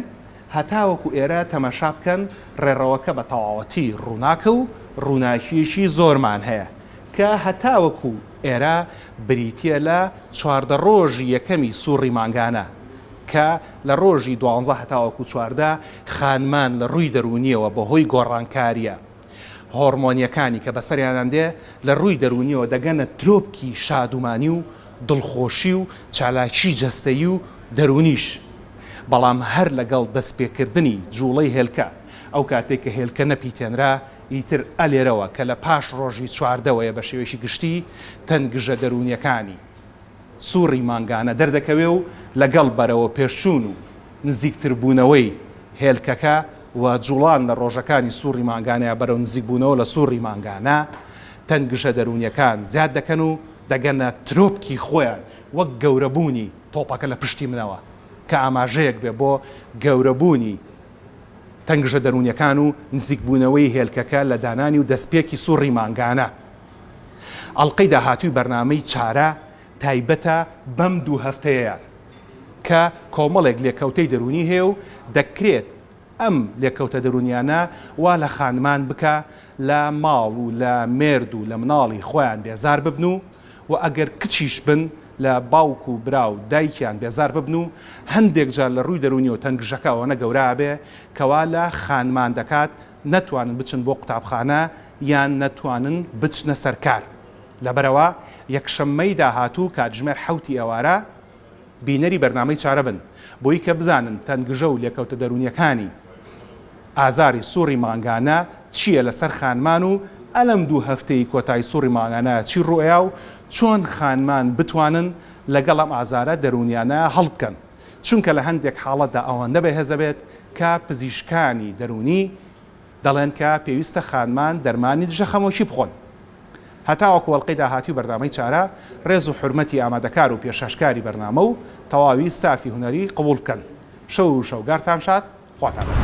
هەتاوەکو ئێرە تەمەشا بکەن ڕێڕەوەکە بە تەواوەتی ڕووناکە و ڕووناکیەکی زۆرمان هەیە کە هەتاوەکو ئێرە بریتە لە 14 ڕۆژی یەکەمی سوڕی مانگانە کە لە ڕۆژی 12 هەتاوەکو 14 خانمان لە ڕووی دەرونیەوە بەهۆی گۆڕانکاریە هۆرمۆنیەکانی کە بەسەریانان دێ لە ڕووی دەرونیەوە دەگەنە ترۆپکی شادومانی و دڵخۆشی و چالاکی جەستەیی و دەرونیش بەڵام هەر لەگەڵ دەستپێکردنی جوڵەی هێلکە ئەو کاتێک کە هێلکە نەپیتێنرا ئیتر ئەلێرەوە کە لە پاش ڕۆژی چواردەوەیە بە شێوێکی گشتی تەنگژە دەرونیەکانی سوڕی مانگانە دەردەکەوێ و لەگەڵ بەرەوە پێشچوون و نزیکتربوونەوەی هێلکەکە و جوڵان لە ڕۆژەکانی سوڕی مانگانەیە بەرەو نزیکبوونەوە لە سوڕی مانگانە تەنگژە دەرونیەکان زیاد دەکەن و دەگەنە ترۆپکی خۆیان وەک گەورەبوونی تۆپەکە لە پشتی منەوە کە ئاماژەیەک بێ بۆ گەورەبوونی تەنگژە دەرونیەکان و نزیکبوونەوەی هێلکەکە لە دانانی و دەستپێکی سوڕی مانگانە. ئەڵلقەی داهاتووی بەرنامەی چارە تایبەتە بەم 2 هەفتەیە کە کۆمەڵێک لێکەوتەی دەرونی هەیە و دەکرێت ئەم لێکەوتە دەرونیانە وا لە خانمان بکە لە ماڵ و لە مێرد و لە مناڵی خۆیان بێزار ببن و ئەگەر کچیش بن لە باوک و برا و دایکیان بێزار ببن و هەندێک جار لە ڕووی دەرونی و تەنگژەکەەوەنە گەورە بێ کەوا لە خانمان دەکات نەتوانن بچن بۆ قوتابخانە یان نەتوانن بچنە سەرکار. لەبەرەوە یەکشەممەی داهاتوو کاتژمێر 7 ئێوارە بینەری بەرنامەی چارە بن بۆی کە بزانن تەنگژە و لێکەوتە دەرونیەکانی ئازاری سوڕی مانگانە چییە لەسەر خانمان و ئەلەم 2 هەفتەی کۆتایی سوڕی مانگانە چی ڕوئیا و چۆن خانمان بتوانن لەگەڵ ئەم ئازارە دەرونیانە هەڵ بکەن. چونکە لە هەندێک حاڵەتدا ئەوەندە بەهێزە بێت کە پزیشکانی دەرونی دەڵێن کە پێویستە خانمان دەرمانی دژە خەمۆکی بخۆن. هەتاوەکو ئەڵلقەی داهاتی و بەردامەی چارە ڕێز و حورمەتی ئامادەکار و پێشەشکاری بەرنامە و تەواوی ستافی هونەری قبول بکەن. شەو و شەوگارتان شاد خواتان.